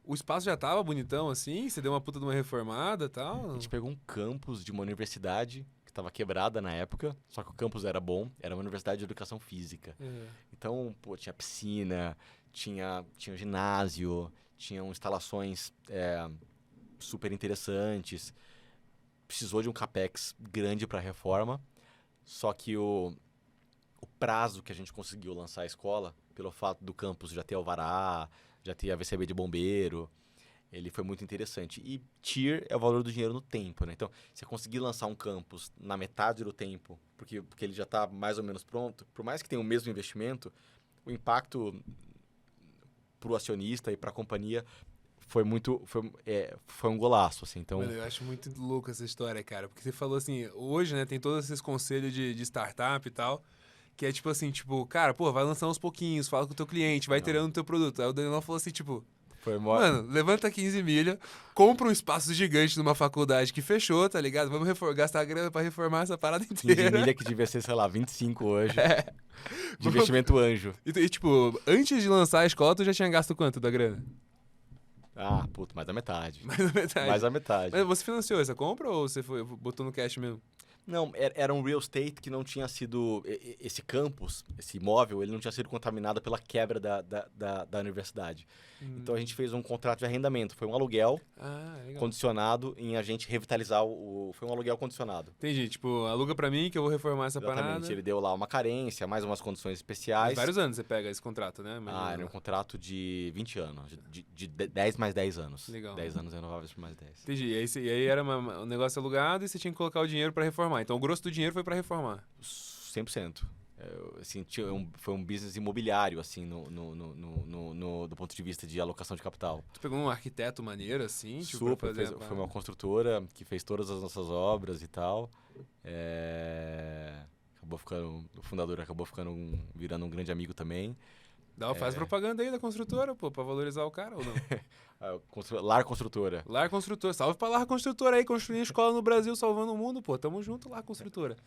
O espaço já tava bonitão, assim? Você deu uma puta de uma reformada e tal? A gente pegou um campus de uma universidade que estava quebrada na época, só que o campus era bom, era uma universidade de educação física. Então, pô, tinha piscina, tinha ginásio, tinham instalações super interessantes. Precisou de um capex grande para a reforma, só que o prazo que a gente conseguiu lançar a escola, pelo fato do campus já ter alvará, já ter a VCB de bombeiro, ele foi muito interessante. E TIR é o valor do dinheiro no tempo, né? Então, você conseguir lançar um campus na metade do tempo, porque ele já está mais ou menos pronto, por mais que tenha o mesmo investimento, o impacto para o acionista e para a companhia foi um golaço, assim. Então, mano, eu acho muito louco essa história, cara, porque você falou assim, hoje, né, tem todos esses conselhos de startup e tal, que é tipo assim, tipo, cara, pô, vai lançar uns pouquinhos, fala com o teu cliente, vai iterando o teu produto. Aí o Danilão falou assim, tipo, mano, levanta 15 milha, compra um espaço gigante numa faculdade que fechou, tá ligado? Vamos gastar grana pra reformar essa parada inteira. 15 milha que devia ser, sei lá, 25 hoje. De investimento anjo. E, tipo, antes de lançar a escola, tu já tinha gasto quanto da grana? Ah, puto, mais da metade. Mais da metade. Mais da metade. Mas você financiou essa compra ou você botou no cash mesmo? Não, era um real estate que não tinha sido... Esse campus, esse imóvel, ele não tinha sido contaminado pela quebra da universidade. Então, a gente fez um contrato de arrendamento. Foi um aluguel condicionado em a gente revitalizar Foi um aluguel condicionado. Entendi. Tipo, aluga pra mim que eu vou reformar essa Exatamente. parada. Ele deu lá uma carência, mais umas condições especiais. Mas vários anos você pega esse contrato, né? Era um contrato de 20 anos. De 10 mais 10 anos. Legal. 10 anos renováveis por mais 10. Entendi. E aí era um negócio alugado e você tinha que colocar o dinheiro pra reformar. Então o grosso do dinheiro foi pra reformar. 100%. Assim, foi um business imobiliário, assim, do ponto de vista de alocação de capital. Tu pegou um arquiteto maneiro, assim? Super, pra fazer foi uma construtora que fez todas as nossas obras e tal. O fundador acabou virando um grande amigo também. Faz propaganda aí da construtora, pô, pra valorizar o cara ou não? Lar Construtora. Lar Construtora. Salve pra Lar Construtora aí, construindo escola no Brasil, salvando o mundo, pô. Tamo junto, Lar Construtora.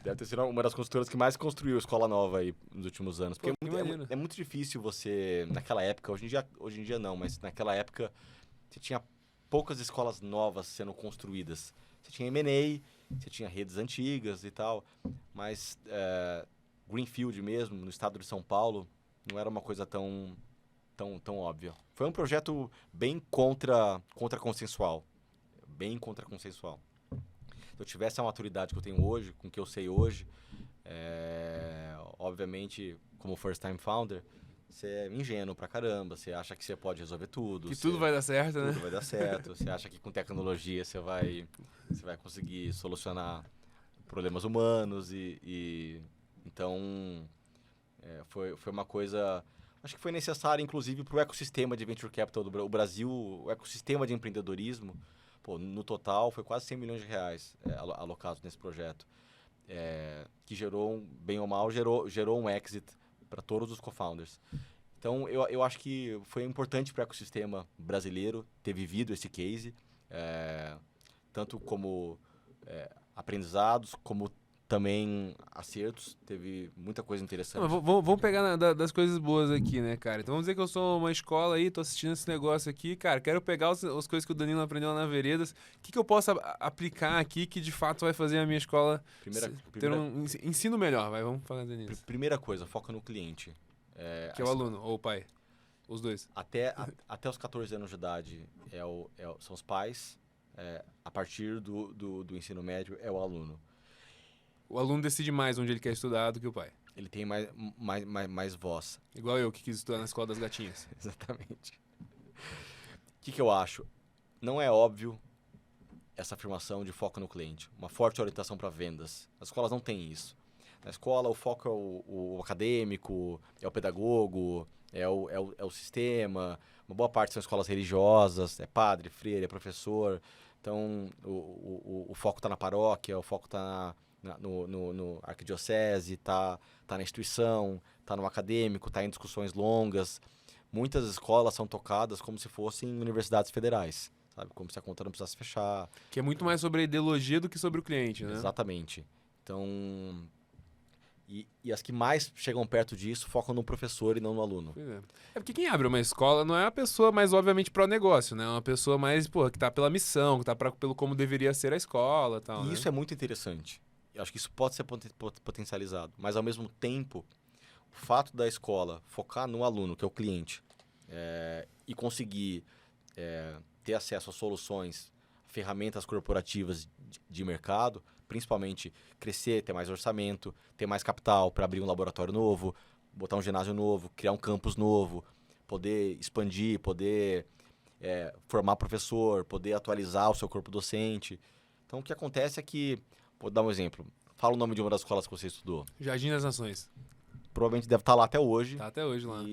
Deve ter sido uma das construtoras que mais construiu escola nova aí nos últimos anos. Porque é muito difícil você, naquela época, hoje em dia não, mas naquela época você tinha poucas escolas novas sendo construídas. Você tinha M&A, você tinha redes antigas e tal, mas Greenfield mesmo, no estado de São Paulo, não era uma coisa tão óbvia. Foi um projeto bem contra-consensual. Bem contra-consensual. Se eu tivesse a maturidade que eu tenho hoje, com o que eu sei hoje, obviamente, como first time founder, você é ingênuo pra caramba, você acha que você pode resolver tudo. Que tudo vai dar certo, né? Tudo vai dar certo. Você acha que com tecnologia você vai conseguir solucionar problemas humanos então, foi uma coisa... Acho que foi necessária, inclusive, para o ecossistema de venture capital do Brasil, o ecossistema de empreendedorismo. Pô, no total, foi quase 100 milhões de reais alocados nesse projeto, que gerou, bem ou mal, gerou um exit para todos os co-founders. Então, eu acho que foi importante para o ecossistema brasileiro ter vivido esse case, tanto como aprendizados, como também acertos, teve muita coisa interessante. Vamos pegar das coisas boas aqui, né, cara? Então vamos dizer que eu sou uma escola aí, tô assistindo esse negócio aqui, cara, quero pegar as coisas que o Danilo aprendeu lá na Veredas, o que eu posso aplicar aqui que de fato vai fazer a minha escola ter um ensino melhor, vamos falar nisso. Primeira coisa, foca no cliente. Que é o aluno, ou o pai, os dois. Até os 14 anos de idade são os pais, a partir do ensino médio é o aluno. O aluno decide mais onde ele quer estudar do que o pai. Ele tem mais voz. Igual eu, que quis estudar na escola das gatinhas. Exatamente. O que eu acho? Não é óbvio essa afirmação de foco no cliente. Uma forte orientação para vendas. As escolas não têm isso. Na escola, o foco é o acadêmico, é o pedagogo, é o sistema. Uma boa parte são escolas religiosas, é padre, freire, é professor. Então, o foco está na paróquia, o foco está no arquidiocese, está na instituição, está no acadêmico, está em discussões longas. Muitas escolas são tocadas como se fossem universidades federais, sabe? Como se a conta não precisasse fechar. Que é muito mais sobre a ideologia do que sobre o cliente, né? Exatamente. Então, e as que mais chegam perto disso focam no professor e não no aluno. Pois é. É porque quem abre uma escola não é a pessoa mais, obviamente, pro negócio, né? É uma pessoa mais, pô, que tá pela missão, que tá pelo como deveria ser a escola e tal, E né? isso é muito interessante. Eu acho que isso pode ser potencializado. Mas, ao mesmo tempo, o fato da escola focar no aluno, que é o cliente, e conseguir ter acesso a soluções, ferramentas corporativas de mercado, principalmente crescer, ter mais orçamento, ter mais capital para abrir um laboratório novo, botar um ginásio novo, criar um campus novo, poder expandir, poder formar professor, poder atualizar o seu corpo docente. Então, o que acontece é que, vou dar um exemplo, fala o nome de uma das escolas que você estudou. Jardim das Nações. Provavelmente deve estar lá até hoje. Tá até hoje lá.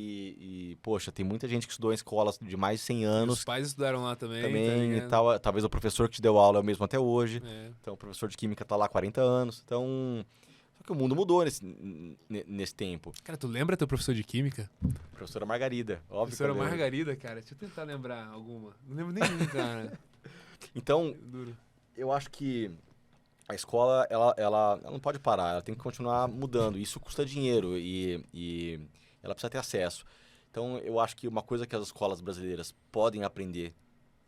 Poxa, tem muita gente que estudou em escolas de mais de 100 E anos. os pais estudaram lá também, tá Também, e ligado? talvez o professor que te deu aula é o mesmo até hoje. É. Então, o professor de química está lá há 40 anos. Então, só que o mundo mudou nesse tempo. Cara, tu lembra teu professor de química? Professora Margarida, óbvio. Professora que eu lembro. Margarida, cara. Deixa eu tentar lembrar alguma. Não lembro nenhum, cara. Então, Duro. eu acho que a escola, ela não pode parar, ela tem que continuar mudando. Isso custa dinheiro e ela precisa ter acesso. Então, eu acho que uma coisa que as escolas brasileiras podem aprender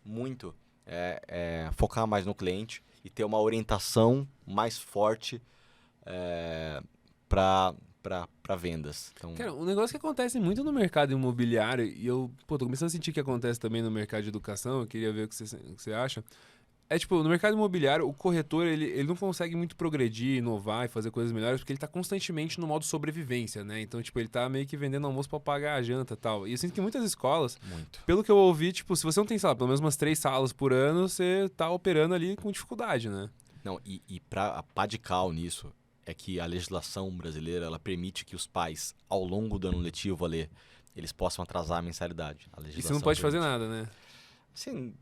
muito é focar mais no cliente e ter uma orientação mais forte para vendas. Então, Cara, um negócio que acontece muito no mercado imobiliário, e eu, pô, tô começando a sentir que acontece também no mercado de educação, eu queria ver o que você acha. É tipo, no mercado imobiliário, o corretor, ele não consegue muito progredir, inovar e fazer coisas melhores, porque ele tá constantemente no modo sobrevivência, né? Então, tipo, ele tá meio que vendendo almoço pra pagar a janta e tal. E eu sinto que muitas escolas, muito. pelo que eu ouvi, tipo, se você não tem, sei lá, pelo menos umas 3 salas por ano, você tá operando ali com dificuldade, né? Não, e a pá de cal nisso é que a legislação brasileira, ela permite que os pais, ao longo do ano letivo, eles possam atrasar a mensalidade. A E você legislação não pode fazer permite. nada, né? Assim,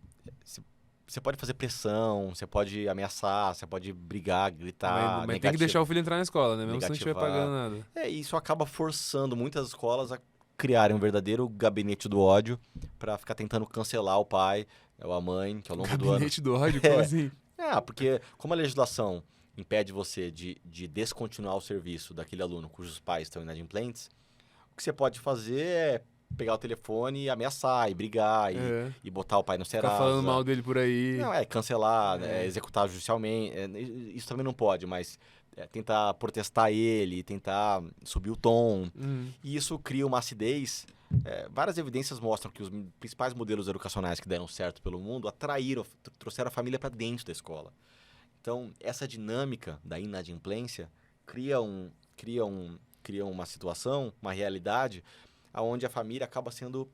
você pode fazer pressão, você pode ameaçar, você pode brigar, gritar, Mas tem que deixar o filho entrar na escola, né? Mesmo se não estiver negativar. pagando nada. Isso acaba forçando muitas escolas a criarem um verdadeiro gabinete do ódio para ficar tentando cancelar o pai ou a mãe, que ao longo do ano... Gabinete do ódio, como assim? Porque como a legislação impede você de descontinuar o serviço daquele aluno cujos pais estão inadimplentes, o que você pode fazer é pegar o telefone e ameaçar, e brigar, e botar o pai no Serasa. Ficar falando mal dele por aí. Não, cancelar, executar judicialmente, isso também não pode, mas tentar protestar ele, tentar subir o tom. E isso cria uma acidez. Várias evidências mostram que os principais modelos educacionais que deram certo pelo mundo trouxeram a família para dentro da escola. Então, essa dinâmica da inadimplência cria uma situação, uma realidade, onde a família acaba sendo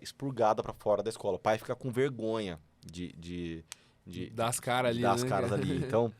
expurgada para fora da escola. O pai fica com vergonha das caras ali, das né? caras ali. Então,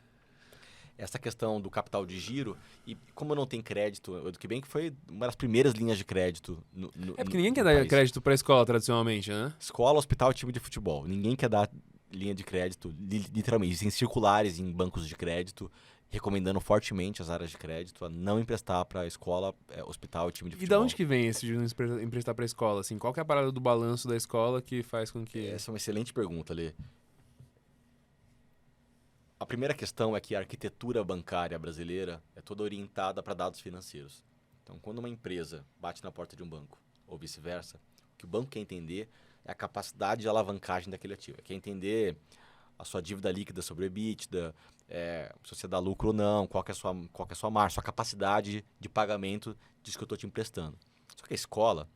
essa questão do capital de giro, e como não tem crédito, o Educbem que foi uma das primeiras linhas de crédito no Porque ninguém quer no dar país. crédito pra escola, tradicionalmente, né? Escola, hospital e time de futebol. Ninguém quer dar linha de crédito, literalmente. Existem circulares em bancos de crédito recomendando fortemente as áreas de crédito a não emprestar para escola, hospital e time de E futebol. da onde que vem esse de não emprestar pra escola, assim? Qual que é a parada do balanço da escola que faz com que... Essa é uma excelente pergunta, Lê. A primeira questão é que a arquitetura bancária brasileira é toda orientada para dados financeiros. Então, quando uma empresa bate na porta de um banco, ou vice-versa, o que o banco quer entender é a capacidade de alavancagem daquele ativo. Quer entender a sua dívida líquida sobre o EBITDA, se você dá lucro ou não, qual que é a sua margem, sua capacidade de pagamento disso que eu estou te emprestando. Só que a escola,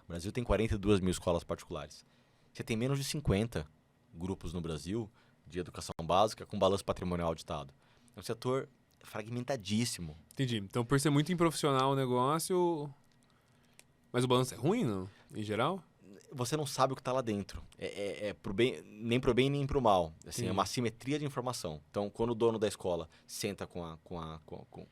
o Brasil tem 42 mil escolas particulares. Você tem menos de 50 grupos no Brasil de educação básica com balanço patrimonial auditado. É um setor fragmentadíssimo. Entendi. Então, por ser muito improfissional o negócio... Mas o balanço é ruim, não? Em geral? você não sabe o que está lá dentro. Pro bem, nem pro bem nem pro mal. Assim, Sim. é uma assimetria de informação. Então, quando o dono da escola senta com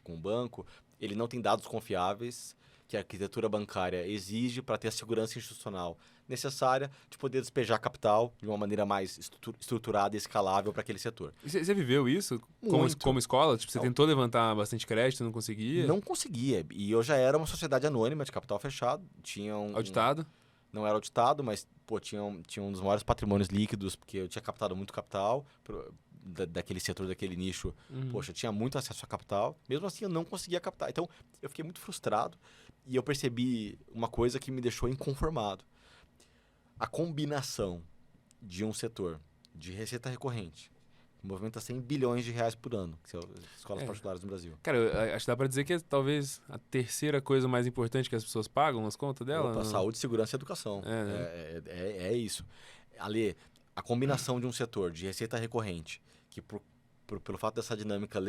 o banco, ele não tem dados confiáveis que a arquitetura bancária exige para ter a segurança institucional necessária de poder despejar capital de uma maneira mais estruturada e escalável para aquele setor. E você viveu isso Muito. como escola? Tipo, você Não. tentou levantar bastante crédito, não conseguia? Não conseguia. E eu já era uma sociedade anônima de capital fechado. Tinha Auditado? Não era auditado, mas tinha um dos maiores patrimônios líquidos, porque eu tinha captado muito capital daquele setor, daquele nicho. Poxa, eu tinha muito acesso a capital. Mesmo assim, eu não conseguia captar. Então, eu fiquei muito frustrado e eu percebi uma coisa que me deixou inconformado. A combinação de um setor de receita recorrente, que movimenta 100 bilhões de reais por ano, que são as escolas particulares no Brasil. Cara, acho que dá pra dizer que é talvez a terceira coisa mais importante que as pessoas pagam nas contas dela. Opa, saúde, segurança e educação. É isso. Ale, a combinação de um setor de receita recorrente, que pelo fato dessa dinâmica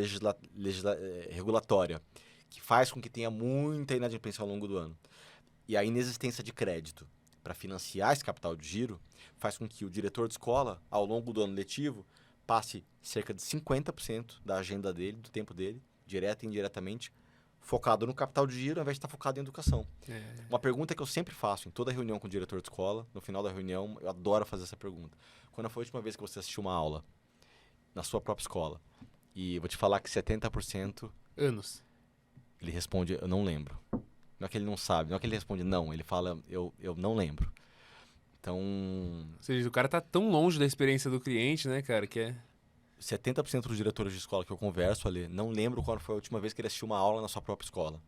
regulatória, que faz com que tenha muita inadimplência ao longo do ano, e a inexistência de crédito para financiar esse capital de giro, faz com que o diretor de escola, ao longo do ano letivo, passe cerca de 50% da agenda dele, do tempo dele, direta e indiretamente, focado no capital de giro, ao invés de estar focado em educação. Uma pergunta que eu sempre faço em toda reunião com o diretor de escola, no final da reunião, eu adoro fazer essa pergunta. Quando foi a última vez que você assistiu uma aula na sua própria escola? E eu vou te falar que 70%... Anos. Ele responde, eu não lembro. Não é que ele não sabe, não é que ele responde não, ele fala, eu não lembro. Então... Ou seja, o cara tá tão longe da experiência do cliente, né, cara, que é... 70% dos diretores de escola que eu converso ali, não lembro quando foi a última vez que ele assistiu uma aula na sua própria escola.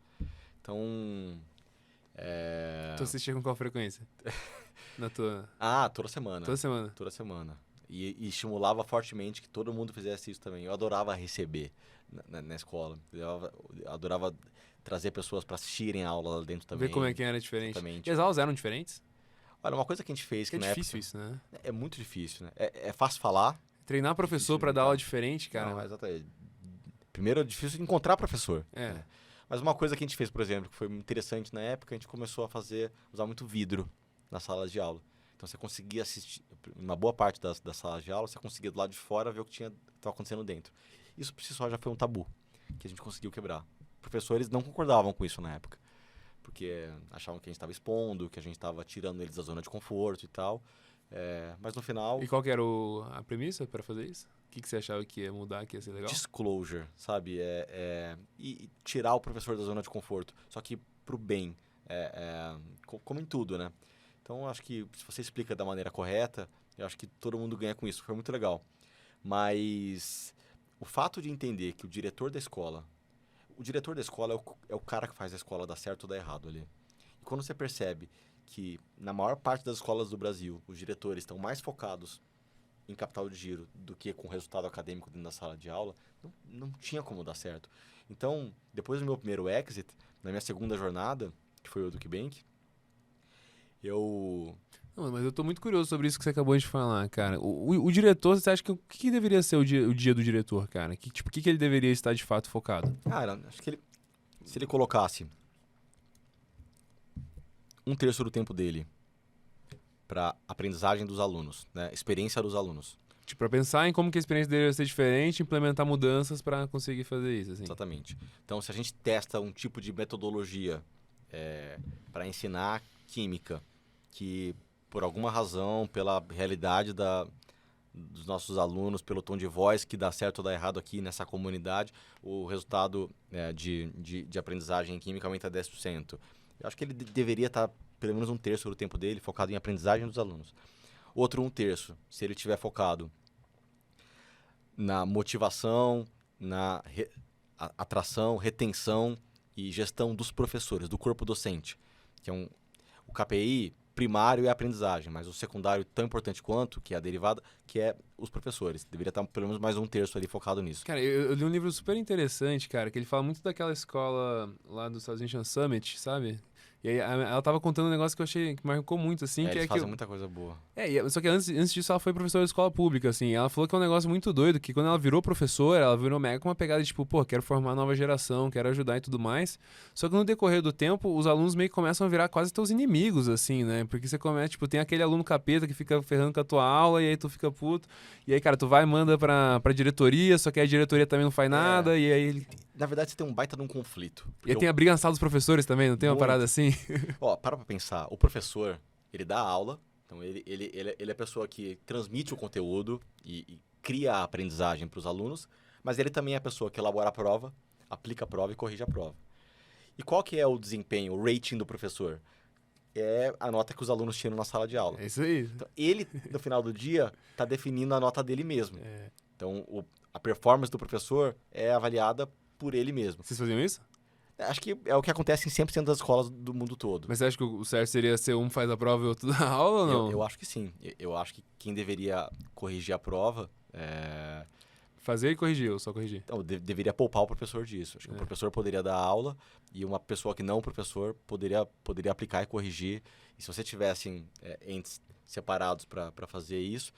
Então... Tu assistia com qual frequência? Na tua... toda semana. Toda semana? Toda semana. E estimulava fortemente que todo mundo fizesse isso também. Eu adorava receber na escola. Eu adorava trazer pessoas para assistirem a aula lá dentro também. Ver como é que era diferente. Exatamente. E as aulas eram diferentes? Olha, uma coisa que a gente fez... Que é na difícil época, isso, né? É muito difícil, né? É fácil falar. Treinar professor para dar aula diferente, cara. Não, exatamente. Primeiro é difícil encontrar professor. Né? Mas uma coisa que a gente fez, por exemplo, que foi interessante na época, a gente começou a usar muito vidro nas salas de aula. Então você conseguia assistir, uma boa parte das salas de aula, você conseguia do lado de fora ver o que estava acontecendo dentro. Isso por si só já foi um tabu, que a gente conseguiu quebrar. Professores não concordavam com isso na época, porque achavam que a gente estava expondo, que a gente estava tirando eles da zona de conforto e tal. Mas no final... E qual que era a premissa para fazer isso? O que você achava que ia mudar, que ia ser legal? Disclosure, sabe? E tirar o professor da zona de conforto, só que pro bem, como em tudo, né? Então, acho que se você explica da maneira correta, eu acho que todo mundo ganha com isso. Foi muito legal. Mas o fato de entender que o diretor da escola é o cara que faz a escola dar certo ou dar errado ali. E quando você percebe que na maior parte das escolas do Brasil, os diretores estão mais focados em capital de giro do que com resultado acadêmico dentro da sala de aula, não tinha como dar certo. Então, depois do meu primeiro exit, na minha segunda jornada, que foi o Duke Bank, Não, mas eu tô muito curioso sobre isso que você acabou de falar, cara. O diretor, você acha que o que deveria ser o dia do diretor, cara? O que ele deveria estar de fato focado? Cara, acho que se ele colocasse 1/3 do tempo dele para aprendizagem dos alunos, né? Experiência dos alunos. Tipo, pra pensar em como que a experiência dele vai ser diferente, implementar mudanças para conseguir fazer isso, assim. Exatamente. Então, se a gente testa um tipo de metodologia para ensinar química, que por alguma razão, pela realidade dos nossos alunos, pelo tom de voz que dá certo ou dá errado aqui nessa comunidade, o resultado de aprendizagem em química aumenta 10%. Eu acho que ele deveria estar pelo menos 1/3 do tempo dele focado em aprendizagem dos alunos. Outro 1/3, se ele estiver focado na motivação, na atração, retenção e gestão dos professores, do corpo docente, que é o KPI primário é a aprendizagem, mas o secundário tão importante quanto, que é a derivada, que é os professores. Deveria estar pelo menos mais 1/3 ali focado nisso. Cara, eu li um livro super interessante, cara, que ele fala muito daquela escola lá dos Estados Unidos, Summit, sabe? E aí ela tava contando um negócio que eu achei que marcou muito, assim, que Eles é que... fazem muita coisa boa. Só que antes disso ela foi professora de escola pública, assim. Ela falou que é um negócio muito doido, que quando ela virou professora, ela virou mega com uma pegada de tipo, pô, quero formar a nova geração, quero ajudar e tudo mais. Só que no decorrer do tempo, os alunos meio que começam a virar quase teus inimigos, assim, né? Porque você começa, tipo, tem aquele aluno capeta que fica ferrando com a tua aula e aí tu fica puto. E aí, cara, tu vai e manda pra diretoria, só que a diretoria também não faz nada, e aí ele... Na verdade, você tem um baita de um conflito. E aí tem a briga na sala dos professores também, não tem uma Muito. parada assim? Ó, para pra pensar. O professor, ele dá aula, então ele é a pessoa que transmite o conteúdo e cria a aprendizagem para os alunos, mas ele também é a pessoa que elabora a prova, aplica a prova e corrige a prova. E qual que é o desempenho, o rating do professor? É a nota que os alunos tiram na sala de aula. É isso aí. Então, ele, no final do dia, está definindo a nota dele mesmo. É. Então, a performance do professor é avaliada por ele mesmo. Vocês faziam isso? Acho que é o que acontece em 100% das escolas do mundo todo. Mas você acha que o certo seria ser um faz a prova e outro dá aula ou não? Eu acho que sim. Eu acho que quem deveria corrigir a prova Fazer e corrigir, ou só corrigir? então, deveria poupar o professor disso. Acho que o professor poderia dar aula e uma pessoa que não é professor poderia aplicar e corrigir. E se você tivessem entes separados para fazer isso,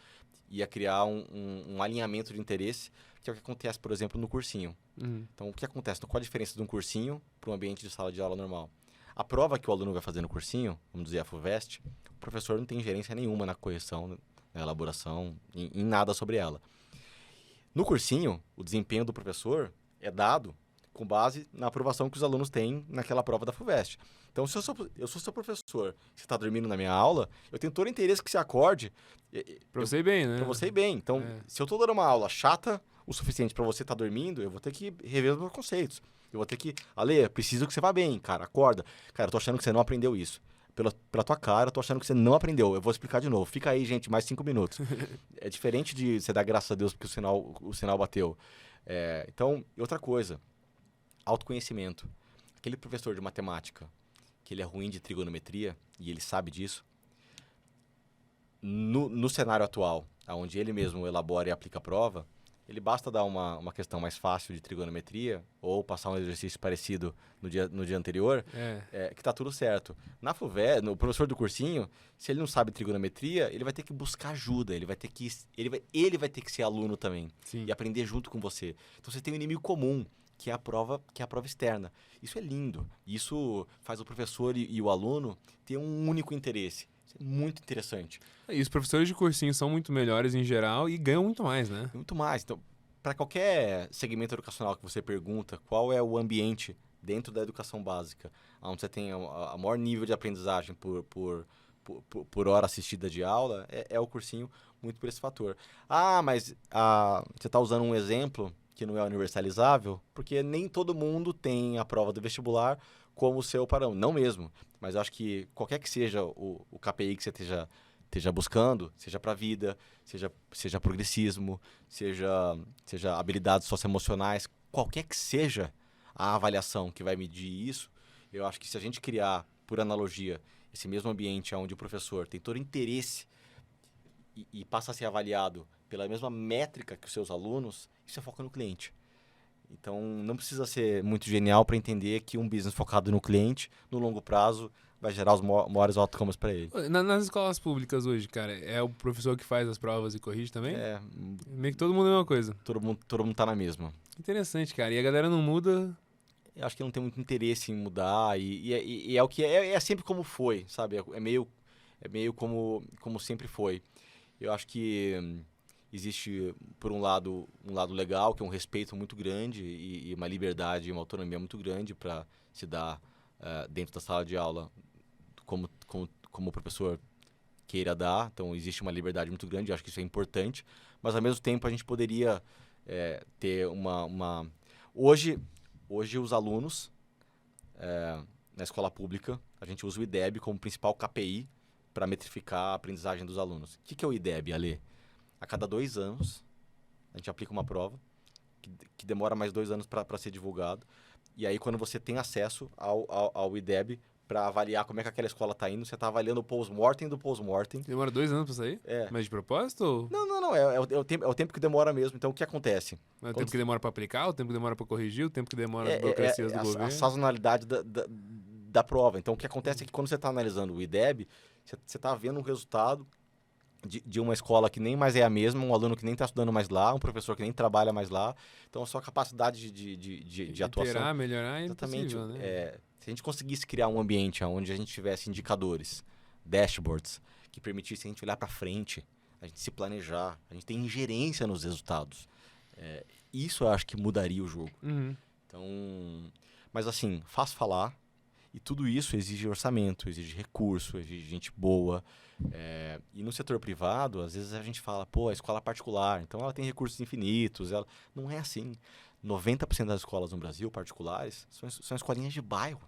ia criar um alinhamento de interesse, que é o que acontece, por exemplo, no cursinho. Então, o que acontece? Qual a diferença de um cursinho para um ambiente de sala de aula normal? A prova que o aluno vai fazer no cursinho, vamos dizer a FUVEST, o professor não tem gerência nenhuma na correção, na elaboração, em nada sobre ela. No cursinho, o desempenho do professor é dado com base na aprovação que os alunos têm naquela prova da FUVEST. Então, se eu sou seu professor, você está dormindo na minha aula, eu tenho todo o interesse que você acorde. Pra você ir bem, né? Para você ir bem. Então, se eu estou dando uma aula chata o suficiente para você estar dormindo, eu vou ter que rever os meus conceitos. Eu vou ter que... Ale, preciso que você vá bem, cara, acorda. Cara, eu tô achando que você não aprendeu isso. Pela tua cara, eu tô achando que você não aprendeu. Eu vou explicar de novo. Fica aí, gente, mais 5 minutos. É diferente de você dar graças a Deus porque o sinal bateu. Então, e outra coisa. Autoconhecimento. Aquele professor de matemática, que ele é ruim de trigonometria, e ele sabe disso, no cenário atual, onde ele mesmo elabora e aplica a prova, ele basta dar uma questão mais fácil de trigonometria ou passar um exercício parecido no dia anterior, que tá tudo certo. Na FUVEST, no professor do cursinho, se ele não sabe trigonometria, ele vai ter que buscar ajuda, ele vai ter que ser aluno também. Sim. E aprender junto com você. Então você tem um inimigo comum, que é a prova externa. Isso é lindo. Isso faz o professor e o aluno ter um único interesse. Isso é muito interessante. E os professores de cursinho são muito melhores em geral e ganham muito mais, né? Muito mais. Então, para qualquer segmento educacional que você pergunta qual é o ambiente dentro da educação básica, onde você tem a maior nível de aprendizagem por hora assistida de aula, é o cursinho muito por esse fator. Mas você está usando um exemplo que não é universalizável, porque nem todo mundo tem a prova do vestibular como o seu padrão. Não mesmo. Mas eu acho que qualquer que seja o KPI que você esteja buscando, seja para a vida, seja progressismo, seja habilidades socioemocionais, qualquer que seja a avaliação que vai medir isso, eu acho que se a gente criar, por analogia, esse mesmo ambiente onde o professor tem todo interesse e passa a ser avaliado pela mesma métrica que os seus alunos, isso é foco no cliente. Então, não precisa ser muito genial para entender que um business focado no cliente, no longo prazo, vai gerar os maiores outcomes para ele. Nas escolas públicas hoje, cara, é o professor que faz as provas e corrige também? Meio que todo mundo é a mesma coisa. Todo mundo tá na mesma. Interessante, cara. E a galera não muda... Eu acho que não tem muito interesse em mudar e é o que é sempre como foi, sabe? É meio como sempre foi. Eu acho que existe, por um lado legal, que é um respeito muito grande e uma liberdade e uma autonomia muito grande para se dar dentro da sala de aula como o professor queira dar. Então, existe uma liberdade muito grande, eu acho que isso é importante. Mas, ao mesmo tempo, a gente poderia ter uma... Hoje, os alunos, na escola pública, a gente usa o IDEB como principal KPI para metrificar a aprendizagem dos alunos. O que é o IDEB, Ale? A cada 2 anos, a gente aplica uma prova que demora mais 2 anos para ser divulgado. E aí, quando você tem acesso ao IDEB para avaliar como é que aquela escola está indo, você está avaliando o post-mortem do post-mortem. Demora 2 anos para sair? Mas de propósito? Ou... Não. É o tempo que demora mesmo. Então, o que acontece? É o tempo que demora para aplicar, o tempo que demora para corrigir, o tempo que demora as burocracias do governo? A sazonalidade da prova. Então, o que acontece é que quando você está analisando o IDEB, você está vendo um resultado de uma escola que nem mais é a mesma, um aluno que nem está estudando mais lá, um professor que nem trabalha mais lá. Então, a sua capacidade de atuação... Iterar, melhorar é Exatamente. impossível, né? Se a gente conseguisse criar um ambiente onde a gente tivesse indicadores, dashboards, que permitissem a gente olhar para frente, a gente se planejar, a gente ter ingerência nos resultados. Isso eu acho que mudaria o jogo. Uhum. Então, mas assim, fácil falar, e tudo isso exige orçamento, exige recurso, exige gente boa. E no setor privado, às vezes a gente fala, pô, a escola particular, então ela tem recursos infinitos. Não é assim. 90% das escolas no Brasil, particulares, são escolinhas de bairro.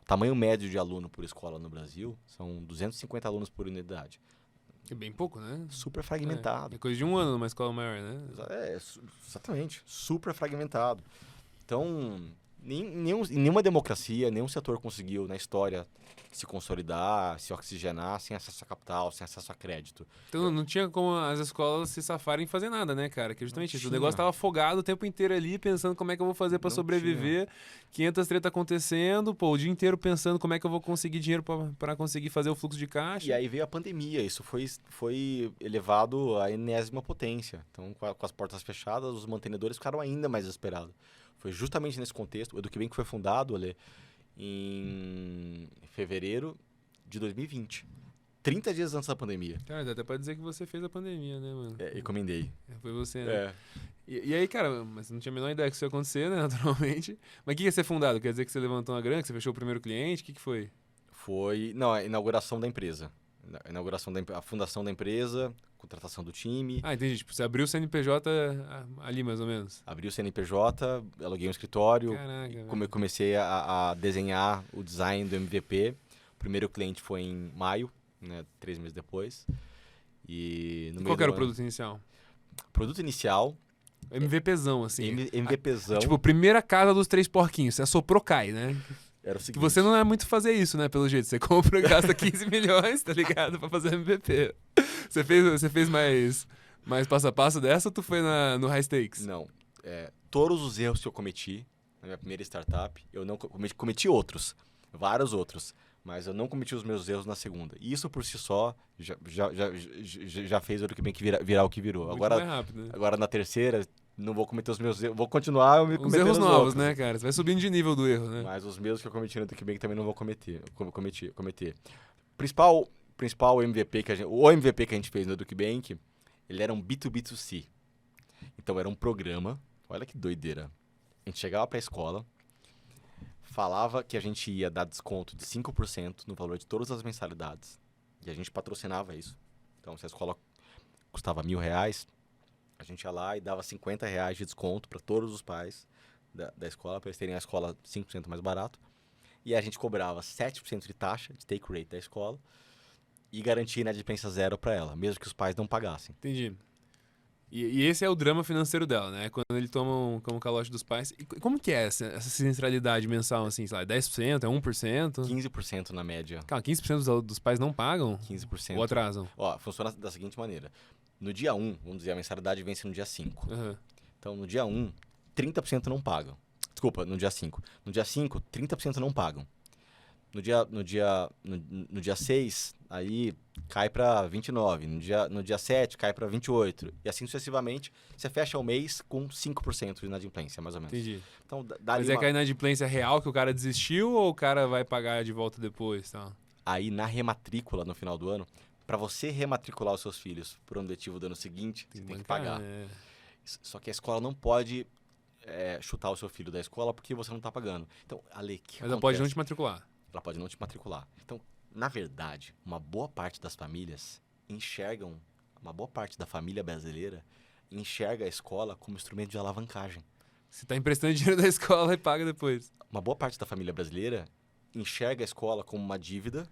O tamanho médio de aluno por escola no Brasil são 250 alunos por unidade. É bem pouco, né? Super fragmentado. É coisa de um ano numa escola maior, né? Exatamente. Super fragmentado. Então, em nenhuma democracia, nenhum setor conseguiu, na história, se consolidar, se oxigenar sem acesso a capital, sem acesso a crédito. Então não tinha como as escolas se safarem e fazer nada, né, cara? Que justamente isso. O tinha. negócio tava afogado o tempo inteiro ali, pensando como é que eu vou fazer pra Não sobreviver. 500 treta acontecendo, pô, o dia inteiro pensando como é que eu vou conseguir dinheiro pra conseguir fazer o fluxo de caixa. E aí veio a pandemia, isso foi elevado à enésima potência. Então, com as portas fechadas, os mantenedores ficaram ainda mais desesperados. Foi justamente nesse contexto, o EducBank foi fundado, Ale, em fevereiro de 2020. 30 dias antes da pandemia. Cara, dá até pra dizer que você fez a pandemia, né, mano? Encomendei. Foi você, né? E aí, cara, mas você não tinha a menor ideia que isso ia acontecer, né, naturalmente. Mas o que ia ser fundado? Quer dizer que você levantou uma grana, que você fechou o primeiro cliente? O que foi? Não, a inauguração da empresa. A fundação da empresa, contratação do time. Ah, entendi. Tipo, você abriu o CNPJ ali, mais ou menos. Abri o CNPJ, aluguei um escritório. Caraca, comecei a desenhar o design do MVP. O primeiro cliente foi em maio, né, 3 meses depois. E qual que era o produto inicial? Produto inicial... MVPzão, assim. MVPzão. Tipo, primeira casa dos 3 porquinhos. Você assoprou, cai, né? Era o seguinte... Que você não é muito fazer isso, né? Pelo jeito. Você compra e gasta 15 milhões, tá ligado? Pra fazer MVP. Você fez mais passo a passo dessa ou tu foi no high stakes? Não. Todos os erros que eu cometi na minha primeira startup, eu não cometi outros. Vários outros. Mas eu não cometi os meus erros na segunda. E isso por si só já fez o EducBank virar o que virou. Muito Agora, mais rápido, né? Agora na terceira, não vou cometer os meus erros. Vou continuar me Os cometendo erros os novos, outros. né, cara? Você vai subindo de nível do erro, né? Mas os meus que eu cometi no EducBank também não vou cometer. Principal MVP o MVP que a gente fez no EducBank, ele era um B2B2C. Então era um programa, olha que doideira. A gente chegava para a escola, falava que a gente ia dar desconto de 5% no valor de todas as mensalidades. E a gente patrocinava isso. Então, se a escola custava R$1.000, a gente ia lá e dava R$50 de desconto para todos os pais da escola, para eles terem a escola 5% mais barato. E a gente cobrava 7% de taxa, de take rate da escola, e garantia inadimplência zero para ela, mesmo que os pais não pagassem. Entendi. E esse é o drama financeiro dela, né? Quando ele toma como calote dos pais. E como que é essa siniestralidade mensal, assim, sei lá, 10%, é 1%? 15% na média. Cara, 15% dos pais não pagam? 15%. Ou atrasam? Ó, funciona da seguinte maneira. No dia 1, vamos dizer, a mensalidade vence no dia 5. Uhum. Então, no dia 1, 30% não pagam. Desculpa, no dia 5. No dia 5, 30% não pagam. No dia 6, aí cai para 29. No dia 7, cai para 28. E assim sucessivamente, você fecha o mês com 5% de inadimplência, mais ou menos. Entendi. Então, Mas é que a inadimplência real que o cara desistiu ou o cara vai pagar de volta depois? Tá? Aí, na rematrícula, no final do ano, para você rematricular os seus filhos para o ano letivo do ano seguinte, você tem que pagar. Só que a escola não pode chutar o seu filho da escola porque você não está pagando. Então, Ale, Mas ela pode não te matricular. Ela pode não te matricular. Então, na verdade, uma boa parte das famílias uma boa parte da família brasileira enxerga a escola como instrumento de alavancagem. Você está emprestando dinheiro da escola e paga depois. Uma boa parte da família brasileira enxerga a escola como uma dívida,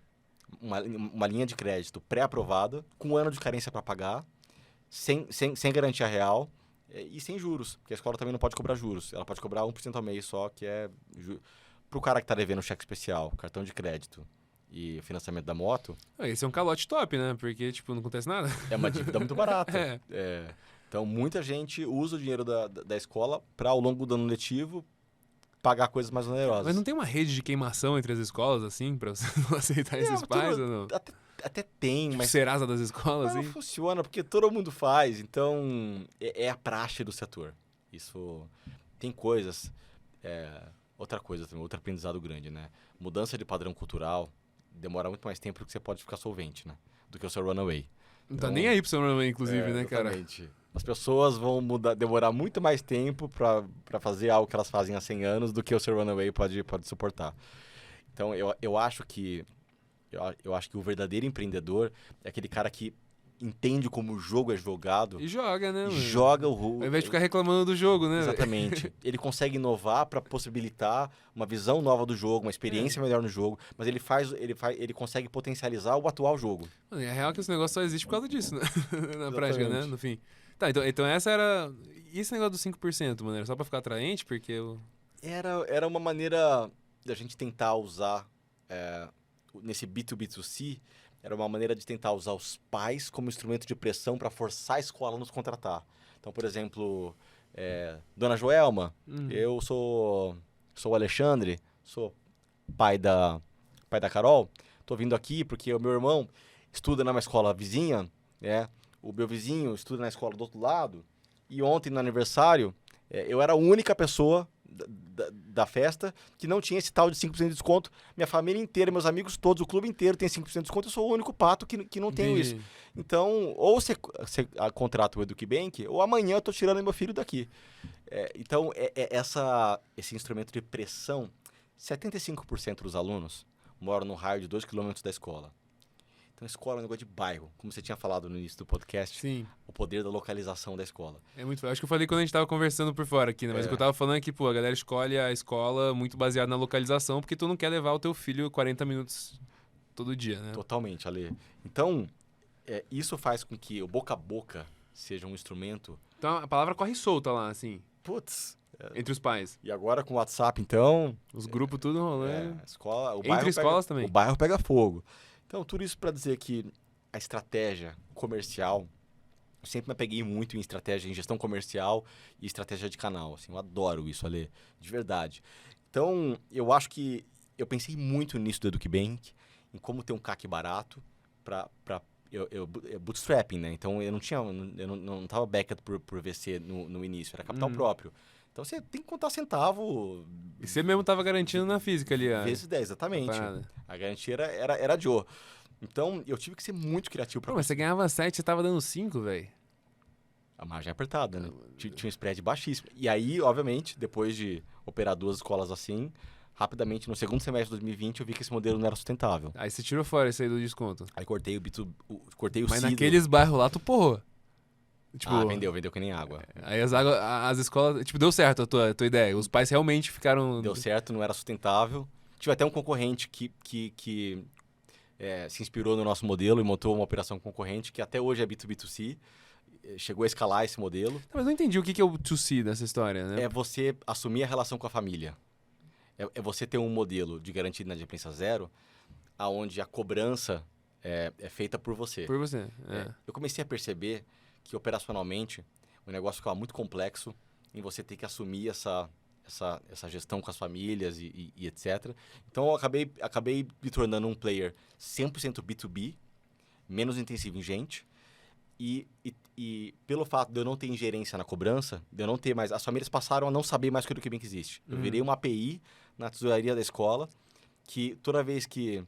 uma linha de crédito pré-aprovada, com um ano de carência para pagar, sem garantia real e sem juros, porque a escola também não pode cobrar juros. Ela pode cobrar 1% ao mês só, que é... Pro cara que tá devendo cheque especial, cartão de crédito e financiamento da moto... Esse é um calote top, né? Porque, tipo, não acontece nada. É uma dívida muito barata. Então, muita gente usa o dinheiro da escola para, ao longo do ano letivo, pagar coisas mais onerosas. Mas não tem uma rede de queimação entre as escolas, assim, pra você não aceitar esses pais ou não? Até tem, Tipo, mas... Serasa das escolas, Mas não assim? funciona, porque todo mundo faz, então é a praxe do setor. Isso tem coisas. Outra coisa também, outro aprendizado grande, né? Mudança de padrão cultural demora muito mais tempo do que você pode ficar solvente, né? Do que o seu runaway. Não tá nem aí pro seu runaway, inclusive, né, cara? Exatamente. As pessoas vão demorar muito mais tempo pra fazer algo que elas fazem há 100 anos do que o seu runaway pode suportar. Então, eu acho que o verdadeiro empreendedor é aquele cara que entende como o jogo é jogado. E joga, né, E mano? joga o... Ao invés de ficar reclamando do jogo, né? Exatamente. Ele consegue inovar para possibilitar uma visão nova do jogo, uma experiência melhor no jogo, mas ele consegue potencializar o atual jogo. Mano, é real que esse negócio só existe por causa disso, né? Na prática, né? Exatamente. No fim. Tá, então essa era... E esse negócio dos 5%, mano? Era só pra ficar atraente? Porque Era uma maneira da gente tentar usar, nesse B2B2C, era uma maneira de tentar usar os pais como instrumento de pressão para forçar a escola a nos contratar. Então, por exemplo, Dona Joelma, eu sou o Alexandre, sou pai da Carol, tô vindo aqui porque o meu irmão estuda numa escola vizinha, o meu vizinho estuda na escola do outro lado, e ontem, no aniversário, eu era a única pessoa da festa que não tinha esse tal de 5% de desconto. Minha família inteira, meus amigos todos, o clube inteiro tem 5% de desconto. Eu sou o único pato que não tenho isso. Então, ou você contrata o EducBank, ou amanhã eu tô tirando meu filho daqui. Então, esse instrumento de pressão, 75% dos alunos moram no raio de 2 km da escola. Então, a escola é um negócio de bairro, como você tinha falado no início do podcast. Sim. O poder da localização da escola. É muito... Acho que eu falei quando a gente tava conversando por fora aqui, né? Mas o que eu tava falando é que, pô, a galera escolhe a escola muito baseada na localização, porque tu não quer levar o teu filho 40 minutos todo dia, né? Totalmente, Ale. Então, isso faz com que o boca a boca seja um instrumento... Então, a palavra corre solta lá, assim, Putz... entre os pais. E agora com o WhatsApp, então... Os grupos tudo rolando. A escola, Entre escolas também. O bairro pega fogo. Então, tudo isso para dizer que a estratégia comercial... Eu sempre me apeguei muito em estratégia, em gestão comercial e estratégia de canal. Assim, eu adoro isso, Ale, de verdade. Então, eu acho que eu pensei muito nisso do EducBank, em como ter um CAC barato para bootstrapping, né? Então, eu não tava backed por VC no início, era capital próprio. Então, você tem que contar centavo... E você mesmo tava garantindo na física ali, Vezes 10, exatamente. A garantia era Joe. Então, eu tive que ser muito criativo para... Mas você ganhava 7, você tava dando 5, velho. A margem é apertada, né? Tinha um spread baixíssimo. E aí, obviamente, depois de operar 2 escolas assim, rapidamente, no segundo semestre de 2020, eu vi que esse modelo não era sustentável. Aí você tirou fora isso aí do desconto. Aí cortei o cortei o Mas CIDO. naqueles bairros lá, tu porrou. Tipo, vendeu que nem água. Aí as escolas... Tipo, deu certo a tua ideia. Os pais realmente ficaram... Deu certo, não era sustentável. Tive até um concorrente que se inspirou no nosso modelo e montou uma operação concorrente que até hoje é B2B2C. Chegou a escalar esse modelo. Mas não entendi o que é o 2C dessa história, né? É você assumir a relação com a família. É você ter um modelo de garantia de inadimplência zero, onde a cobrança é feita por você. Por você, Eu comecei a perceber que operacionalmente o negócio ficava muito complexo em você ter que assumir essa gestão com as famílias e etc. Então, eu acabei me tornando um player 100% B2B, menos intensivo em gente. E pelo fato de eu não ter ingerência na cobrança, de eu não ter mais... As famílias passaram a não saber mais que o EducBank existe. Eu virei uma API na tesouraria da escola, que toda vez que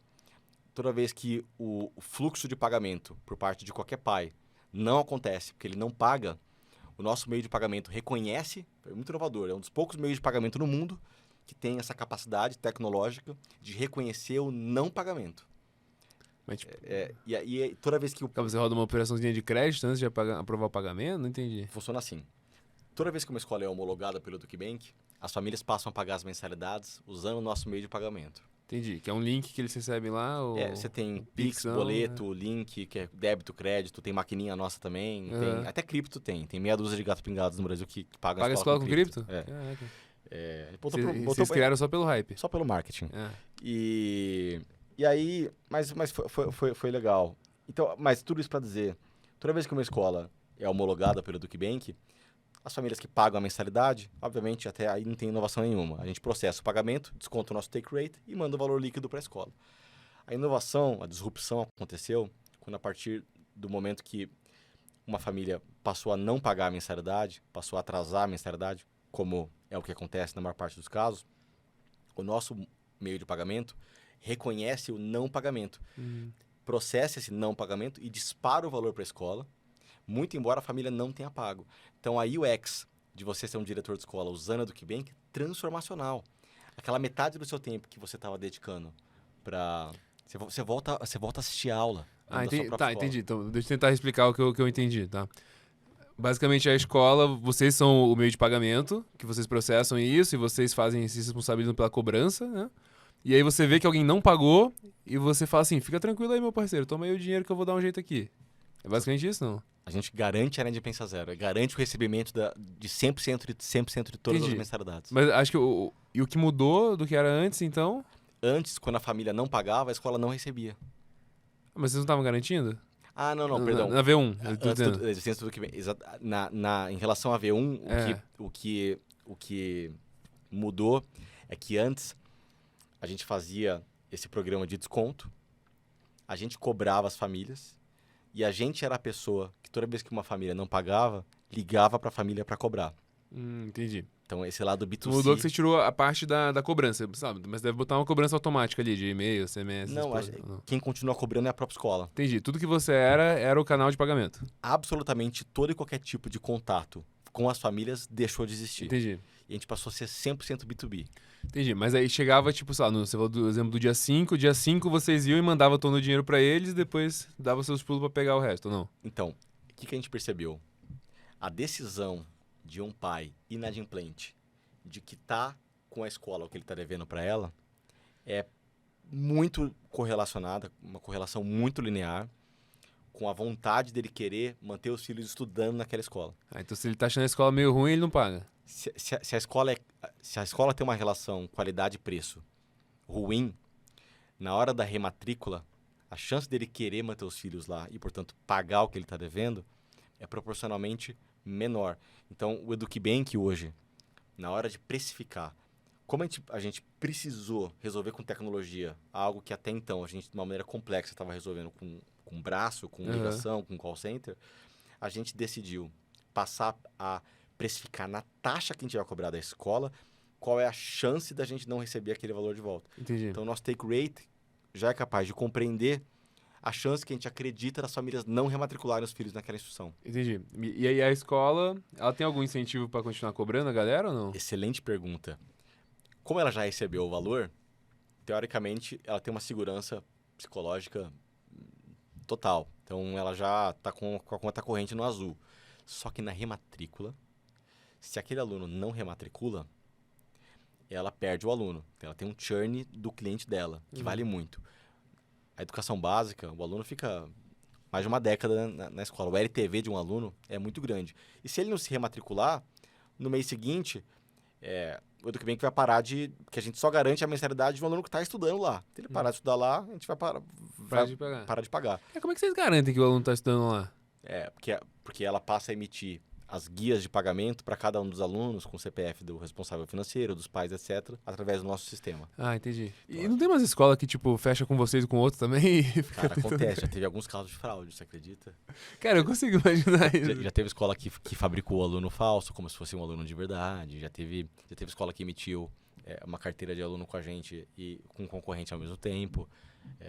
o fluxo de pagamento por parte de qualquer pai não acontece, porque ele não paga, o nosso meio de pagamento reconhece, é muito inovador, é um dos poucos meios de pagamento no mundo que tem essa capacidade tecnológica de reconhecer o não pagamento. Mas, tipo, e toda vez que você roda uma operaçãozinha de crédito antes de aprovar o pagamento? Não entendi. Funciona assim. Toda vez que uma escola é homologada pelo EducBank, as famílias passam a pagar as mensalidades usando o nosso meio de pagamento. Entendi. Que é um link que eles recebem lá? Ou... Você tem Pix, boleto, link, que é débito, crédito, tem maquininha nossa também. Tem, até cripto tem. Tem meia dúzia de gatos pingados no Brasil que pagam a escola com cripto? Vocês criaram só pelo hype? Só pelo marketing. E aí, mas foi legal. Então, mas tudo isso para dizer, toda vez que uma escola é homologada pelo EducBank, As famílias que pagam a mensalidade, obviamente, até aí não tem inovação nenhuma. A gente processa o pagamento, desconta o nosso take rate e manda o valor líquido para a escola. A inovação, a disrupção aconteceu quando, a partir do momento que uma família passou a não pagar a mensalidade, passou a atrasar a mensalidade, como é o que acontece na maior parte dos casos, o nosso meio de pagamento reconhece o não pagamento, processa esse não pagamento e dispara o valor para a escola, muito embora a família não tenha pago. Então, a UX de você ser um diretor de escola usando a EducBank é transformacional. Aquela metade do seu tempo que você estava dedicando para... Você volta a assistir a aula. Entendi. Então, deixa eu tentar explicar o que eu entendi, tá? Basicamente, a escola, vocês são o meio de pagamento, que vocês processam isso e vocês se responsabilizam pela cobrança, né? E aí você vê que alguém não pagou e você fala assim, fica tranquilo aí, meu parceiro, toma aí o dinheiro que eu vou dar um jeito aqui. É basicamente isso, não? A gente garante a inadimplência zero, garante o recebimento de 100% de todas as mensalidades. Mas acho que o que mudou do que era antes, então... Antes, quando a família não pagava, a escola não recebia. Mas vocês não estavam garantindo? Ah, não, perdão. Na V1. Em relação à V1, o que mudou é que antes a gente fazia esse programa de desconto, a gente cobrava as famílias e a gente era a pessoa que toda vez que uma família não pagava, ligava para a família para cobrar. Entendi. Então, esse lado B2C... Mudou que você tirou a parte da cobrança, sabe? Mas deve botar uma cobrança automática ali, de e-mail, SMS... Não, quem continua cobrando é a própria escola. Entendi. Tudo que você era o canal de pagamento. Absolutamente todo e qualquer tipo de contato com as famílias deixou de existir. Entendi. E a gente passou a ser 100% B2B. Entendi. Mas aí chegava, tipo, sei lá, você falou do exemplo do dia 5. Dia 5 vocês iam e mandavam todo o dinheiro pra eles e depois dava seus pulos pra pegar o resto, ou não? Então, o que a gente percebeu? A decisão de um pai inadimplente de quitar com a escola o que ele está devendo para ela é muito correlacionada, uma correlação muito linear com a vontade dele querer manter os filhos estudando naquela escola. Então se ele está achando a escola meio ruim, ele não paga. Se a escola tem uma relação qualidade-preço ruim, na hora da rematrícula, a chance dele querer manter os filhos lá e, portanto, pagar o que ele está devendo é proporcionalmente menor. Então, o EducBank hoje, na hora de precificar, como a gente precisou resolver com tecnologia algo que até então a gente, de uma maneira complexa, estava resolvendo com braço, com ligação, com call center, a gente decidiu passar a precificar na taxa que a gente vai cobrar da escola qual é a chance da gente não receber aquele valor de volta. Entendi. Então, o nosso take rate já é capaz de compreender a chance que a gente acredita das famílias não rematricularem os filhos naquela instituição. Entendi. E aí a escola, ela tem algum incentivo para continuar cobrando a galera ou não? Excelente pergunta. Como ela já recebeu o valor, teoricamente, ela tem uma segurança psicológica total. Então, ela já está com a conta corrente no azul. Só que na rematrícula, se aquele aluno não rematricula, ela perde o aluno. Então, ela tem um churn do cliente dela, que vale muito. A educação básica, o aluno fica mais de uma década na escola. O LTV de um aluno é muito grande. E se ele não se rematricular, no mês seguinte, o EducBank vai parar de... Porque a gente só garante a mensalidade de um aluno que está estudando lá. Se ele parar de estudar lá, a gente vai parar de pagar. Como é que vocês garantem que o aluno está estudando lá? Porque ela passa a emitir as guias de pagamento para cada um dos alunos, com o CPF do responsável financeiro, dos pais, etc., através do nosso sistema. Ah, entendi. E não tem umas escolas que, tipo, fecha com vocês e com outro também? Cara, acontece. Já teve alguns casos de fraude, você acredita? Cara, eu consigo imaginar isso. Já teve escola que fabricou o aluno falso, como se fosse um aluno de verdade. Já teve escola que emitiu uma carteira de aluno com a gente e com concorrente ao mesmo tempo.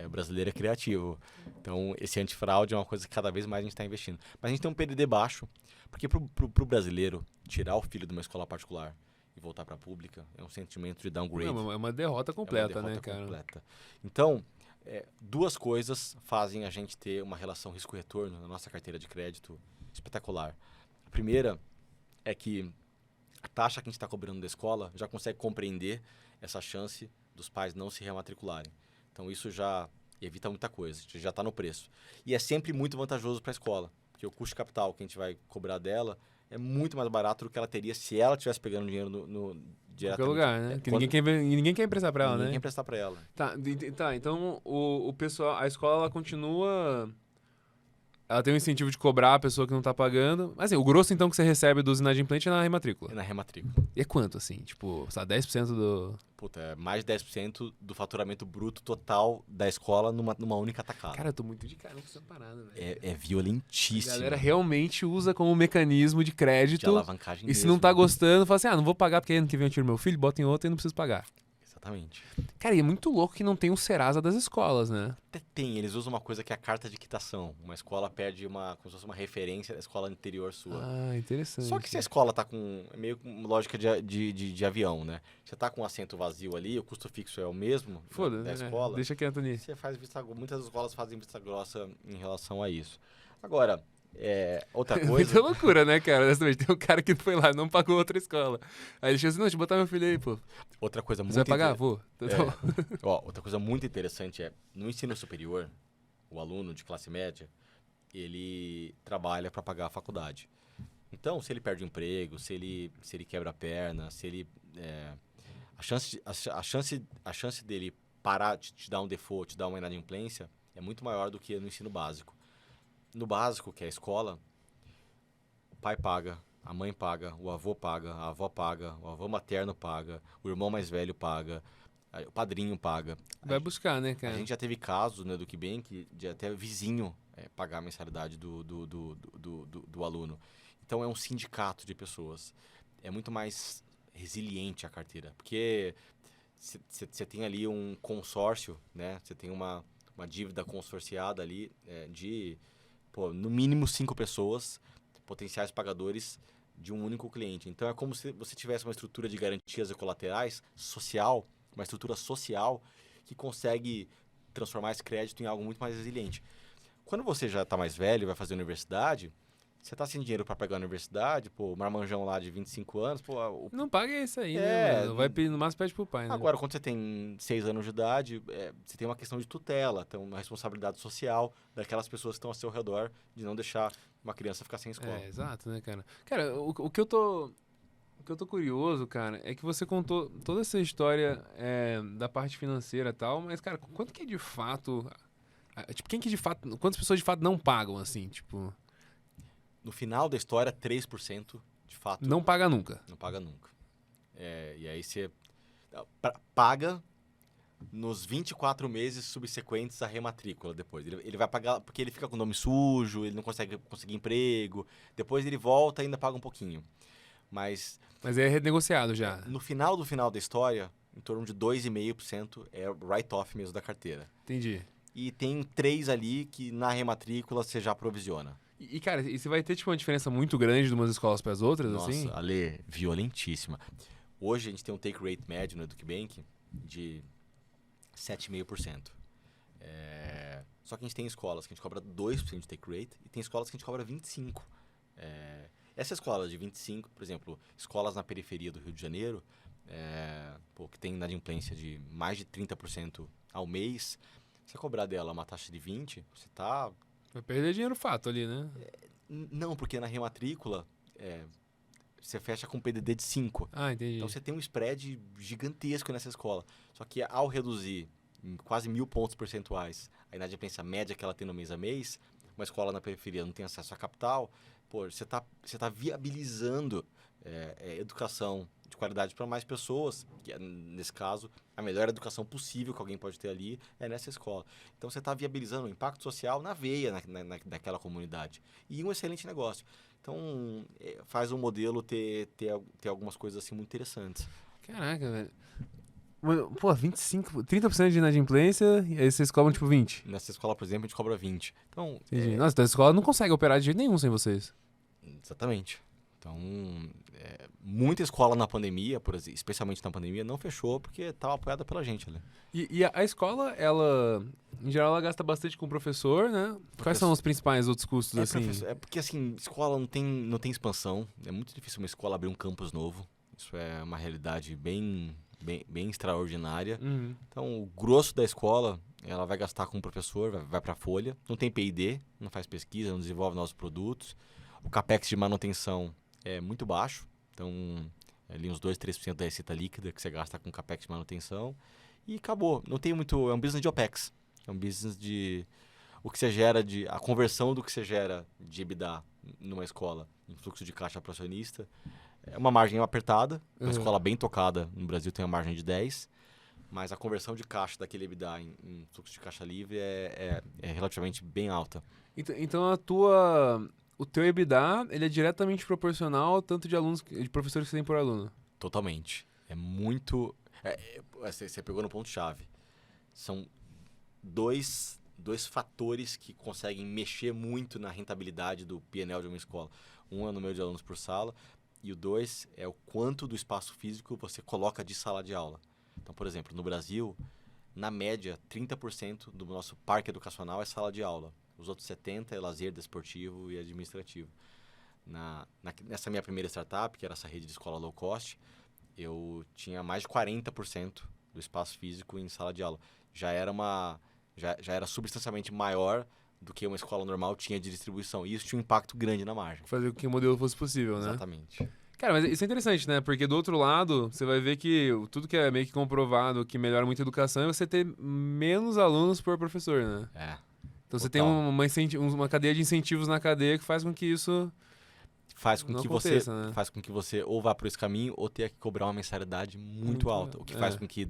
O brasileiro é criativo. Então, esse antifraude é uma coisa que cada vez mais a gente está investindo. Mas a gente tem um PDD baixo, porque pro brasileiro, tirar o filho de uma escola particular e voltar para a pública é um sentimento de downgrade. É uma derrota completa, né, cara? Completa. Então, duas coisas fazem a gente ter uma relação risco-retorno na nossa carteira de crédito espetacular. A primeira é que a taxa que a gente está cobrando da escola já consegue compreender essa chance dos pais não se rematricularem. Então, isso já evita muita coisa, já está no preço. E é sempre muito vantajoso para a escola, porque o custo de capital que a gente vai cobrar dela é muito mais barato do que ela teria se ela estivesse pegando dinheiro diretamente. Qualquer lugar, né? Que ninguém quer emprestar para ela, né? Ninguém quer emprestar para ela. Tá, então o pessoal, a escola, ela continua... ela tem um incentivo de cobrar a pessoa que não tá pagando. Mas assim, o grosso então que você recebe dos inadimplentes é na rematrícula. É na rematrícula. E é quanto, assim? Tipo, sabe, 10% do... Puta, é mais de 10% do faturamento bruto total da escola numa única tacada. Cara, eu tô muito de cara com essa parada, velho. É A violentíssimo. galera realmente usa como mecanismo de De crédito. alavancagem E se mesmo. não tá gostando, fala assim, não vou pagar porque ano que vem eu tiro meu filho, bota em outro e não preciso pagar. Exatamente. Cara, e é muito louco que não tem o Serasa das escolas, né? Até tem, eles usam uma coisa que é a carta de quitação. Uma escola perde como se fosse uma referência da escola anterior sua. Ah, interessante. Só que se a escola tá com. É meio com lógica de avião, né? Você tá com um assento vazio ali, o custo fixo é o mesmo Foda-se, da né? escola. Deixa quieto nisso. Você faz muitas escolas fazem vista grossa em relação a isso. Agora, outra Muita coisa. loucura, né, cara? Honestamente, tem um cara que foi lá e não pagou outra escola. Aí ele chega assim, não, deixa eu botar meu filho aí, pô. Outra coisa Você muito vai pagar? inter- Vou. Então, tá bom. outra coisa muito interessante no ensino superior, o aluno de classe média, ele trabalha para pagar a faculdade. Então, se ele perde o emprego, se ele quebra a perna, se ele a chance dele parar de te dar um default, te dar uma inadimplência, é muito maior do que no ensino básico. No básico, que é a escola, o pai paga, a mãe paga, o avô paga, a avó paga, o avô materno paga, o irmão mais velho paga, o padrinho paga. Vai buscar, né, A cara? gente já teve casos, né, do Nubank de até vizinho pagar a mensalidade do aluno. Então é um sindicato de pessoas. É muito mais resiliente a carteira, porque você tem ali um consórcio, né? Você tem uma dívida consorciada ali de, no mínimo 5 pessoas, potenciais pagadores de um único cliente. Então é como se você tivesse uma estrutura de garantias e colaterais social, uma estrutura social que consegue transformar esse crédito em algo muito mais resiliente. Quando você já está mais velho e vai fazer universidade, você está sem dinheiro para pagar a universidade, o marmanjão lá de 25 anos, Não paga isso aí, né, mano? Vai no máximo pede pro pai, né? Agora, quando você tem 6 anos de idade, você tem uma questão de tutela, tem uma responsabilidade social daquelas pessoas que estão ao seu redor de não deixar uma criança ficar sem escola. Exato, né, cara? Cara, o que eu tô curioso, cara, é que você contou toda essa história da parte financeira e tal, mas, cara, quanto que é de fato... Tipo, quantas pessoas de fato não pagam, assim, tipo... No final da história, 3% de fato Não paga nunca. não paga nunca. E aí você paga nos 24 meses subsequentes à rematrícula depois. Ele vai pagar porque ele fica com o nome sujo, ele não consegue conseguir emprego, depois ele volta e ainda paga um pouquinho. Mas é renegociado já. no final da história, em torno de 2,5% é write-off mesmo da carteira. Entendi. E tem 3 ali que na rematrícula você já provisiona. E, cara, e você vai ter, tipo, uma diferença muito grande de umas escolas para as outras, Nossa, assim? Ale, violentíssima. Hoje a gente tem um take rate médio no EducBank de 7,5%. Só que a gente tem escolas que a gente cobra 2% de take rate e tem escolas que a gente cobra 25%. Essa escola de 25%, por exemplo, escolas na periferia do Rio de Janeiro, que tem inadimplência de mais de 30% ao mês, você cobrar dela uma taxa de 20%, você está... Vai perder dinheiro fato ali, né? Não, porque na rematrícula você fecha com PDD de 5%. Ah, entendi. Então você tem um spread gigantesco nessa escola. Só que ao reduzir em quase 1.000 pontos percentuais a inadimplência média que ela tem no mês a mês, uma escola na periferia não tem acesso a capital, você tá viabilizando educação de qualidade para mais pessoas, que nesse caso, a melhor educação possível que alguém pode ter ali é nessa escola. Então você está viabilizando o impacto social na veia naquela comunidade. E um excelente negócio. Então, faz o modelo ter algumas coisas assim muito interessantes. Caraca, velho. Pô, 30% de inadimplência e aí vocês cobram, tipo, 20%. Nessa escola, por exemplo, a gente cobra 20%. Então, Entendi. Nossa, então a escola não consegue operar de jeito nenhum sem vocês. Exatamente. Então, muita escola na pandemia, especialmente na pandemia, não fechou porque estava apoiada pela gente, né? E a escola, ela, em geral, ela gasta bastante com o professor, né? Quais são os principais outros custos, assim? Porque, assim, escola não tem expansão. É muito difícil uma escola abrir um campus novo. Isso é uma realidade bem extraordinária. Uhum. Então, o grosso da escola, ela vai gastar com o professor, vai para a folha. Não tem P&D, não faz pesquisa, não desenvolve novos produtos. O capex de manutenção é muito baixo. Então, ali uns 2, 3% da receita líquida que você gasta com capex de manutenção. E acabou. Não tem muito... É um business de OPEX. É um business de... o que você gera a conversão do que você gera de EBITDA numa escola em fluxo de caixa para acionista é uma margem apertada. Uma escola bem tocada no Brasil tem uma margem de 10, mas a conversão de caixa daquele EBITDA em fluxo de caixa livre é relativamente bem alta. Então o teu EBITDA, ele é diretamente proporcional ao tanto de alunos, de professores que você tem por aluno? Totalmente. É muito... Você pegou no ponto-chave. São dois fatores que conseguem mexer muito na rentabilidade do P&L de uma escola. Um é o número de alunos por sala e o 2 é o quanto do espaço físico você coloca de sala de aula. Então, por exemplo, no Brasil, na média, 30% do nosso parque educacional é sala de aula. Os outros 70% é lazer desportivo e administrativo. Nessa minha primeira startup, que era essa rede de escola low cost, eu tinha mais de 40% do espaço físico em sala de aula. Já era substancialmente maior do que uma escola normal tinha de distribuição. E isso tinha um impacto grande na margem. Fazer com que o modelo fosse possível, né? Exatamente. Cara, mas isso é interessante, né? Porque do outro lado, você vai ver que tudo que é meio que comprovado, que melhora muito a educação, é você ter menos alunos por professor, né? Então você tem uma cadeia de incentivos na cadeia que faz com que isso faz com que você ou vá por esse caminho ou tenha que cobrar uma mensalidade muito alta, o que faz com que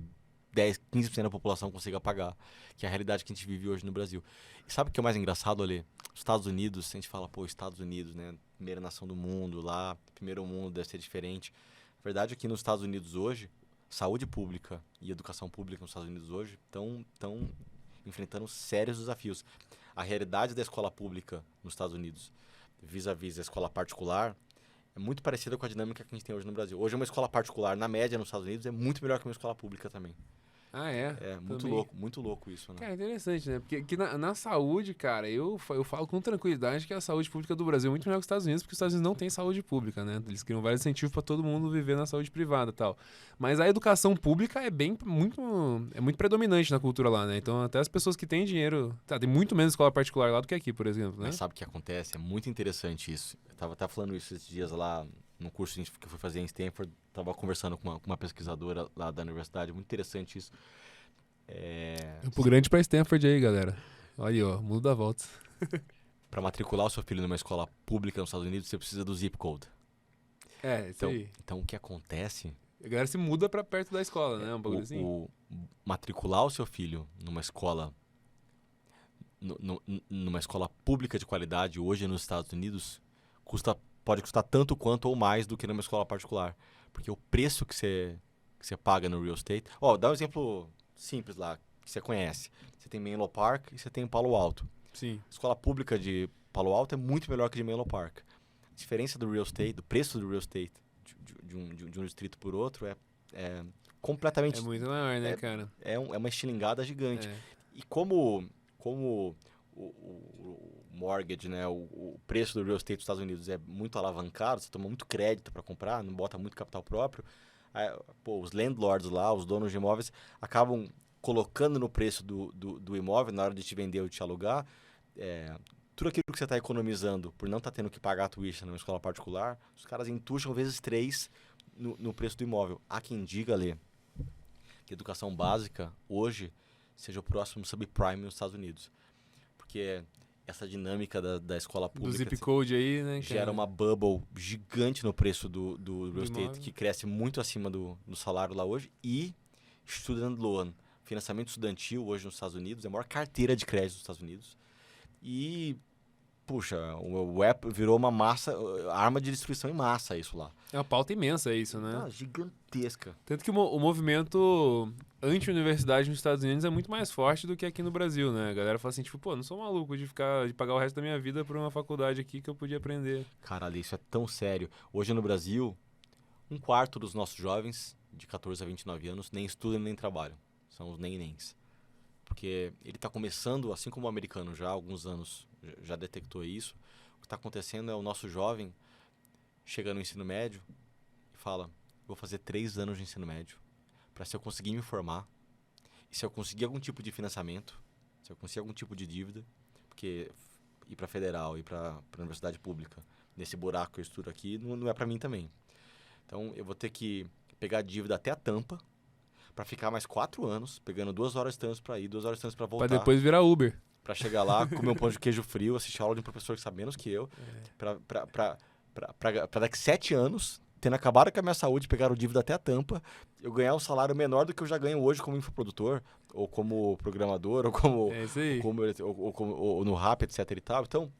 10, 15% da população consiga pagar, que é a realidade que a gente vive hoje no Brasil. E sabe o que é mais engraçado, Ale? Os Estados Unidos, a gente fala, Estados Unidos, né? Primeira nação do mundo, lá, primeiro mundo deve ser diferente. A verdade é que nos Estados Unidos hoje, saúde pública e educação pública nos Estados Unidos hoje estão enfrentando sérios desafios. A realidade da escola pública nos Estados Unidos, vis-à-vis a escola particular, é muito parecida com a dinâmica que a gente tem hoje no Brasil. Hoje uma escola particular, na média, nos Estados Unidos, é muito melhor que uma escola pública também. Ah, é? É muito louco isso, né? Cara, interessante, né? Porque na saúde, cara, eu falo com tranquilidade que a saúde pública do Brasil é muito melhor que os Estados Unidos, porque os Estados Unidos não têm saúde pública, né? Eles criam vários incentivos para todo mundo viver na saúde privada e tal. Mas a educação pública é muito predominante na cultura lá, né? Então até as pessoas que têm dinheiro... tem muito menos escola particular lá do que aqui, por exemplo, né? Mas sabe o que acontece? É muito interessante isso. Eu tava até falando isso esses dias lá no curso que eu fui fazer em Stanford. Tava conversando com uma pesquisadora lá da universidade. Muito interessante isso. Campo Grande pra Stanford aí, galera. Olha aí, ó, mundo dá volta. Para matricular o seu filho numa escola pública nos Estados Unidos, você precisa do zip code. Isso aí. Então, o que acontece... A galera se muda pra perto da escola, né? Um bagulho assim. Matricular o seu filho numa escola... numa escola pública de qualidade hoje nos Estados Unidos pode custar tanto quanto ou mais do que numa escola particular. Porque o preço que você paga no real estate... dá um exemplo... simples lá, que você conhece. Você tem Menlo Park e você tem Palo Alto. Sim. A escola pública de Palo Alto é muito melhor que de Menlo Park. A diferença do real estate, do preço do real estate de um distrito por outro é completamente... É muito maior, né, cara? É uma estilingada gigante. E como o mortgage, né, o preço do real estate dos Estados Unidos é muito alavancado, você toma muito crédito para comprar, não bota muito capital próprio, os landlords lá, os donos de imóveis, acabam colocando no preço do imóvel, na hora de te vender ou de te alugar, tudo aquilo que você está economizando por não estar tendo que pagar a tuition numa escola particular, os caras entucham vezes 3 no preço do imóvel. Há quem diga, Lê, que a educação básica, hoje, seja o próximo subprime nos Estados Unidos. Porque essa dinâmica da escola pública... Do zip code aí, né? Gera uma bubble gigante no preço do real estate, imóvel, que cresce muito acima do salário lá hoje. E student loan, financiamento estudantil hoje nos Estados Unidos, é a maior carteira de crédito dos Estados Unidos. E, puxa, o Apple virou uma arma de destruição em massa isso lá. É uma pauta imensa isso, né? Gigantesca. Tanto que o movimento anti-universidade nos Estados Unidos é muito mais forte do que aqui no Brasil, né? A galera fala assim, tipo, não sou maluco de pagar o resto da minha vida por uma faculdade aqui que eu podia aprender. Cara, isso é tão sério. Hoje no Brasil, 1/4 dos nossos jovens, de 14 a 29 anos, nem estudam nem trabalham. São os nem-nens. Porque ele está começando, assim como o americano já há alguns anos já detectou isso, o que está acontecendo é o nosso jovem chega no ensino médio e fala, vou fazer 3 anos de ensino médio para se eu conseguir me formar e se eu conseguir algum tipo de financiamento, se eu conseguir algum tipo de dívida, porque ir para federal, ir para universidade pública, nesse buraco que eu estudo aqui, não é para mim também. Então eu vou ter que pegar a dívida até a tampa para ficar mais 4 anos, pegando 2 horas de trânsito para ir, 2 horas de trânsito para voltar. Para depois virar Uber. pra chegar lá, comer um pão de queijo frio, assistir a aula de um professor que sabe menos que eu, pra daqui 7 anos, tendo acabado com a minha saúde, pegar o dívida até a tampa, eu ganhar um salário menor do que eu já ganho hoje como infoprodutor, ou como programador, ou como, É isso aí. ou no Rap, etc e tal. Então,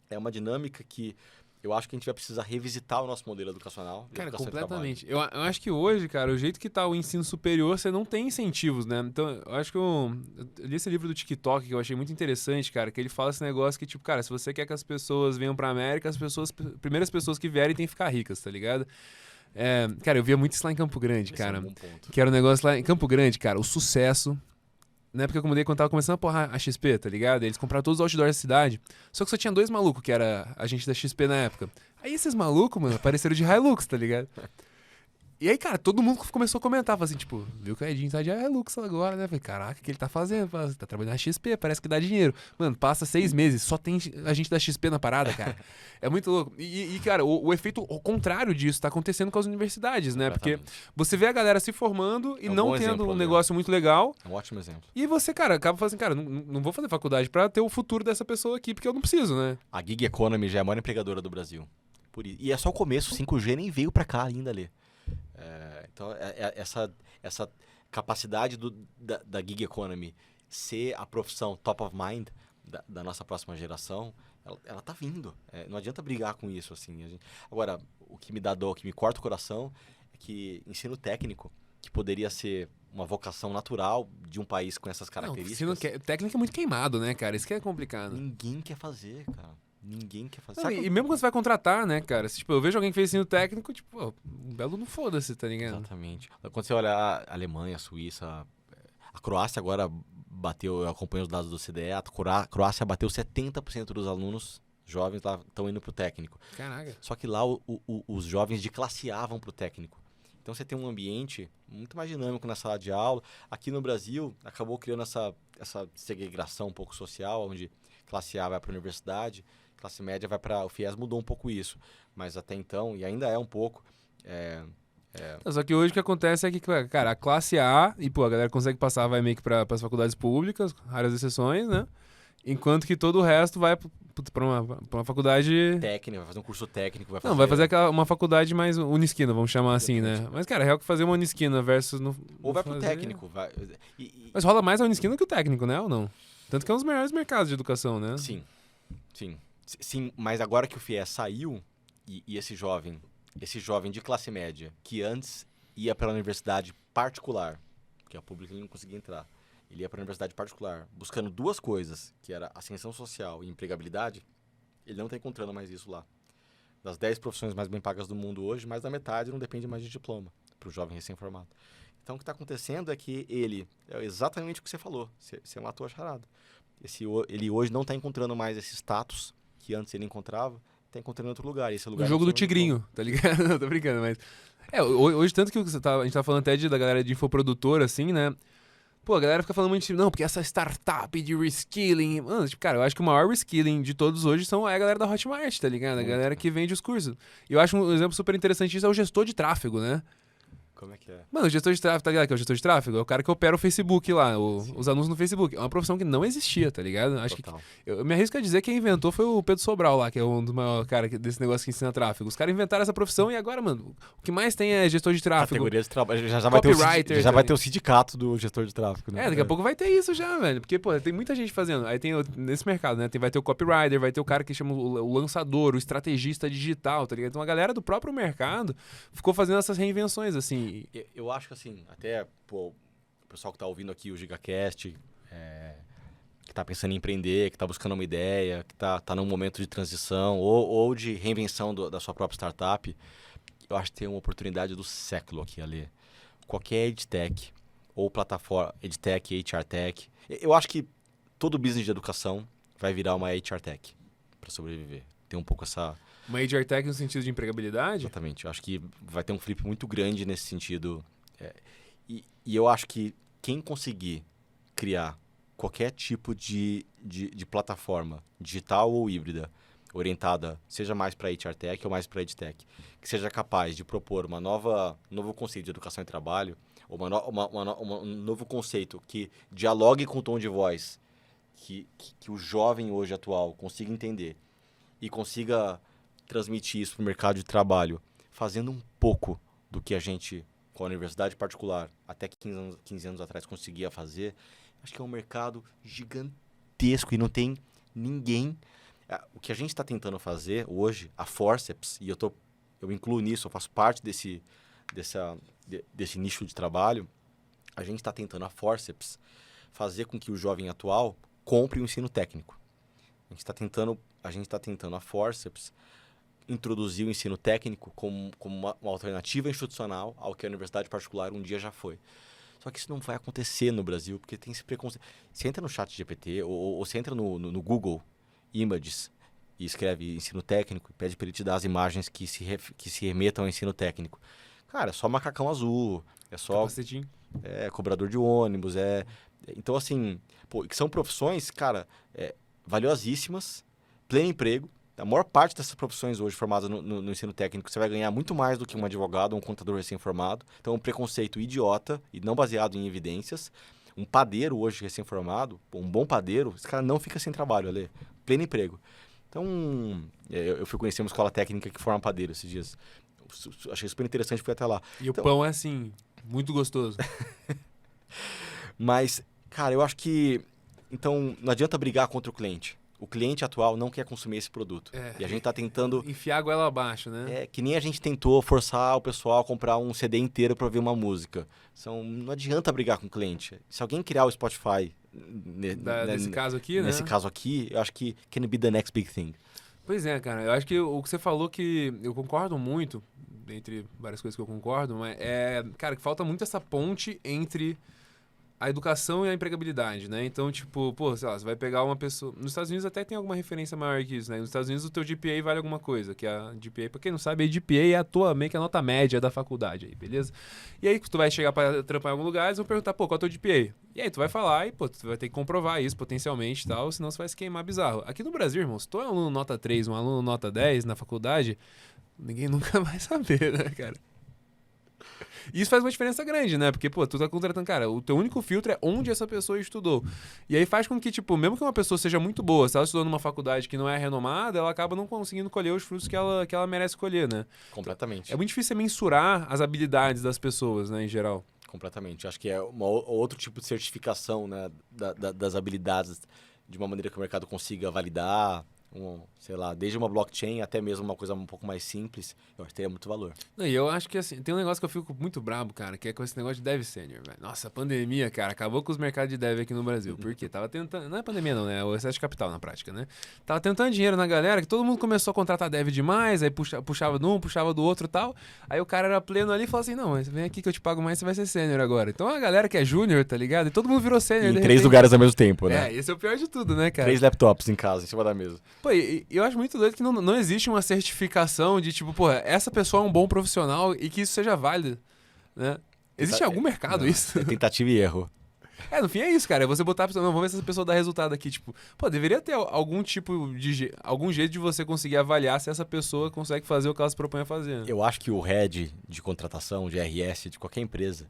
é uma dinâmica que eu acho que a gente vai precisar revisitar o nosso modelo educacional. Cara, educação e completamente. Eu acho que hoje, cara, o jeito que tá o ensino superior, você não tem incentivos, né? Então, eu acho que eu li esse livro do TikTok que eu achei muito interessante, cara, que ele fala esse negócio que, tipo, cara, se você quer que as pessoas venham pra América, as primeiras pessoas que vierem têm que ficar ricas, tá ligado? Cara, eu via muito isso lá em Campo Grande, Esse é um cara. bom ponto. Que era um negócio lá em Campo Grande, cara, o sucesso. Na época que eu mudei, quando tava começando a porra a XP, tá ligado? Eles compraram todos os outdoors da cidade. Só que só tinha 2 malucos, que era a gente da XP na época. Aí esses malucos, mano, apareceram de Hilux, tá ligado? E aí, cara, todo mundo começou a comentar, falou assim, tipo, viu que o Edinho tá de Hilux agora, né? Falei, caraca, o que ele tá fazendo? Tá trabalhando na XP, parece que dá dinheiro. Mano, passa 6 meses, só tem a gente da XP na parada, cara. É muito louco. Cara, o efeito contrário disso tá acontecendo com as universidades, né? Porque você vê a galera se formando e É um não bom tendo exemplo, um Ale. negócio muito legal. É um ótimo exemplo. E você, cara, acaba falando assim, cara, não vou fazer faculdade pra ter o futuro dessa pessoa aqui, porque eu não preciso, né? A gig economy já é a maior empregadora do Brasil. E é só o começo, 5G nem veio pra cá ainda ali. Então, essa capacidade da gig economy ser a profissão top of mind da nossa próxima geração, ela tá vindo. Não adianta brigar com isso, assim. Agora, o que me dá dor, o que me corta o coração, é que ensino técnico, que poderia ser uma vocação natural de um país com essas características... Não, técnico é muito queimado, né, cara? Isso que é complicado. Ninguém quer fazer, cara. Ninguém quer fazer. Não, e mesmo quando você vai contratar, né, cara? Tipo, eu vejo alguém que fez ensino técnico, tipo, um belo não foda-se, tá ligado? Exatamente. Quando você olha a Alemanha, a Suíça, a Croácia agora bateu, eu acompanho os dados do CDE, a Croácia bateu 70% dos alunos jovens lá estão indo pro técnico. Caraca. Só que lá os jovens de classe A vão pro técnico. Então você tem um ambiente muito mais dinâmico na sala de aula. Aqui no Brasil, acabou criando essa segregação um pouco social, onde classe A vai para a universidade, classe média vai para... O FIES mudou um pouco isso, mas até então, e ainda é um pouco... Só que hoje o que acontece é que, cara, a classe A, e pô, a galera consegue passar, vai meio que para as faculdades públicas, raras exceções, né? Enquanto que todo o resto vai pra uma faculdade... Técnica, vai fazer um curso técnico, vai fazer... Não, vai fazer uma faculdade mais unisquina, vamos chamar assim, né? Mas, cara, é real que fazer uma unisquina versus... Ou vai pro técnico. Mas rola mais a unisquina que o técnico, né? Ou não? Tanto que é um dos melhores mercados de educação, né? Sim, mas agora que o FIES saiu, e esse jovem de classe média, que antes ia para a universidade particular, porque a pública ele não conseguia entrar, ele ia para a universidade particular, buscando 2 coisas, que era ascensão social e empregabilidade, ele não está encontrando mais isso lá. Das 10 profissões mais bem pagas do mundo hoje, mais da metade não depende mais de diploma, para o jovem recém-formado. Então, o que está acontecendo é que é exatamente o que você falou, você matou a charada. Ele hoje não está encontrando mais esse status que antes ele encontrava, está encontrando em outro lugar. Esse lugar o jogo do tigrinho, tá ligado? Não, tô brincando, mas... hoje tanto que a gente tá falando até da galera de infoprodutor, assim, né? Pô, a galera fica falando muito de... Não, porque essa startup de reskilling... Mano, tipo, cara, eu acho que o maior reskilling de todos hoje é a galera da Hotmart, tá ligado? A galera que vende os cursos. E eu acho um exemplo super interessante disso é o gestor de tráfego, né? Como é que é? Mano, o gestor de tráfego, tá ligado? Que é o gestor de tráfego? É o cara que opera o Facebook lá, os anúncios no Facebook. É uma profissão que não existia, tá ligado? Acho que eu me arrisco a dizer que quem inventou foi o Pedro Sobral lá, que é um dos maiores caras desse negócio que ensina tráfego. Os caras inventaram essa profissão e agora, mano, o que mais tem é gestor de tráfego. Categoria de trabalho. Já vai ter o sindicato do gestor de tráfego, né? Daqui a pouco vai ter isso já, velho. Porque, pô, tem muita gente fazendo. Aí tem nesse mercado, né? Vai ter o copywriter, vai ter o cara que chama o lançador, o estrategista digital, tá ligado? Então a galera do próprio mercado ficou fazendo essas reinvenções, assim. Eu acho que assim, até o pessoal que está ouvindo aqui o GigaCast, que está pensando em empreender, que está buscando uma ideia, que está num momento de transição ou de reinvenção da sua própria startup, eu acho que tem uma oportunidade do século aqui, Ale. Qualquer EdTech ou plataforma EdTech, HRTech, eu acho que todo business de educação vai virar uma HRTech para sobreviver. Tem um pouco essa... Uma HRTech no sentido de empregabilidade? Exatamente. Eu acho que vai ter um flip muito grande nesse sentido. E eu acho que quem conseguir criar qualquer tipo de plataforma, digital ou híbrida, orientada, seja mais para HRTech ou mais para EdTech, que seja capaz de propor um novo conceito de educação e trabalho, ou um novo conceito que dialogue com o tom de voz que o jovem hoje atual consiga entender e consiga transmitir isso para o mercado de trabalho, fazendo um pouco do que a gente, com a universidade particular, até 15 anos atrás, conseguia fazer, acho que é um mercado gigantesco e não tem ninguém. O que a gente está tentando fazer hoje, a Forceps, e eu me incluo nisso, eu faço parte desse nicho de trabalho, a gente está tentando, a Forceps, fazer com que o jovem atual compre o ensino técnico. A gente está tentando, a Forceps, introduzir o ensino técnico como uma alternativa institucional ao que a universidade particular um dia já foi. Só que isso não vai acontecer no Brasil, porque tem esse preconceito. Você entra no ChatGPT ou você entra no Google Images e escreve ensino técnico e pede para ele te dar as imagens que se remetam ao ensino técnico. Cara, é só macacão azul, é só Capacetinho. cobrador de ônibus, Então, assim, que são profissões, cara, valiosíssimas, pleno emprego. A maior parte dessas profissões hoje formadas no ensino técnico, você vai ganhar muito mais do que um advogado ou um contador recém-formado. Então, é um preconceito idiota e não baseado em evidências. Um padeiro hoje recém-formado, um bom padeiro, esse cara não fica sem trabalho, Ale. Pleno emprego. Então, eu fui conhecer uma escola técnica que forma padeiro esses dias. Achei super interessante, fui até lá. E o pão é assim, muito gostoso. Mas, cara, eu acho que... Então, não adianta brigar contra o cliente. O cliente atual não quer consumir esse produto. E a gente está tentando... Enfiar a goela abaixo, né? Que nem a gente tentou forçar o pessoal a comprar um CD inteiro para ouvir uma música. Não adianta brigar com o cliente. Se alguém criar o Spotify... Nesse caso aqui, né? Nesse caso aqui, eu acho que can be the next big thing. Pois é, cara. Eu acho que o que você falou que eu concordo muito, entre várias coisas que eu concordo, mas cara, que falta muito essa ponte entre a educação e a empregabilidade, né? Então, tipo, sei lá, você vai pegar uma pessoa... Nos Estados Unidos até tem alguma referência maior que isso, né? Nos Estados Unidos o teu GPA vale alguma coisa, que a GPA, pra quem não sabe, a GPA é meio que a nota média da faculdade aí, beleza? E aí tu vai chegar pra trampar em algum lugar, eles vão perguntar, qual é o teu GPA? E aí tu vai falar e, tu vai ter que comprovar isso potencialmente e tal, senão você vai se queimar bizarro. Aqui no Brasil, irmão, se tu é um aluno nota 3, um aluno nota 10 na faculdade, ninguém nunca vai saber, né, cara? E isso faz uma diferença grande, né? Porque, tu tá contratando, cara, o teu único filtro é onde essa pessoa estudou. E aí faz com que, mesmo que uma pessoa seja muito boa, se ela estudou numa faculdade que não é renomada, ela acaba não conseguindo colher os frutos que ela merece colher, né? Completamente. É muito difícil mensurar as habilidades das pessoas, né, em geral. Completamente. Acho que é outro tipo de certificação, né, das habilidades, de uma maneira que o mercado consiga validar, sei lá, desde uma blockchain até mesmo uma coisa um pouco mais simples, eu acho que teria muito valor. E eu acho que, assim, tem um negócio que eu fico muito brabo, cara, que é com esse negócio de dev sênior, velho. Nossa, a pandemia, cara, acabou com os mercados de dev aqui no Brasil. Por quê? Tava tentando... Não é pandemia não, né? É o excesso de capital na prática, né? Tava tentando dinheiro na galera, que todo mundo começou a contratar dev demais, aí puxava de um, puxava do outro e tal. Aí o cara era pleno ali e falou assim, não, mas vem aqui que eu te pago mais, você vai ser sênior agora. Então a galera que é júnior, tá ligado? E todo mundo virou sênior. Em 3 lugares ao mesmo tempo, né? Esse é o pior de tudo, né, cara? 3 laptops em casa, em cima da mesa. Eu acho muito doido que não existe uma certificação de essa pessoa é um bom profissional e que isso seja válido, né? Existe algum mercado isso? É tentativa e erro. No fim é isso, cara. É você botar a pessoa, vamos ver se essa pessoa dá resultado aqui. Deveria ter algum jeito de você conseguir avaliar se essa pessoa consegue fazer o que ela se propõe a fazer. Eu acho que o head de contratação, de RS, de qualquer empresa,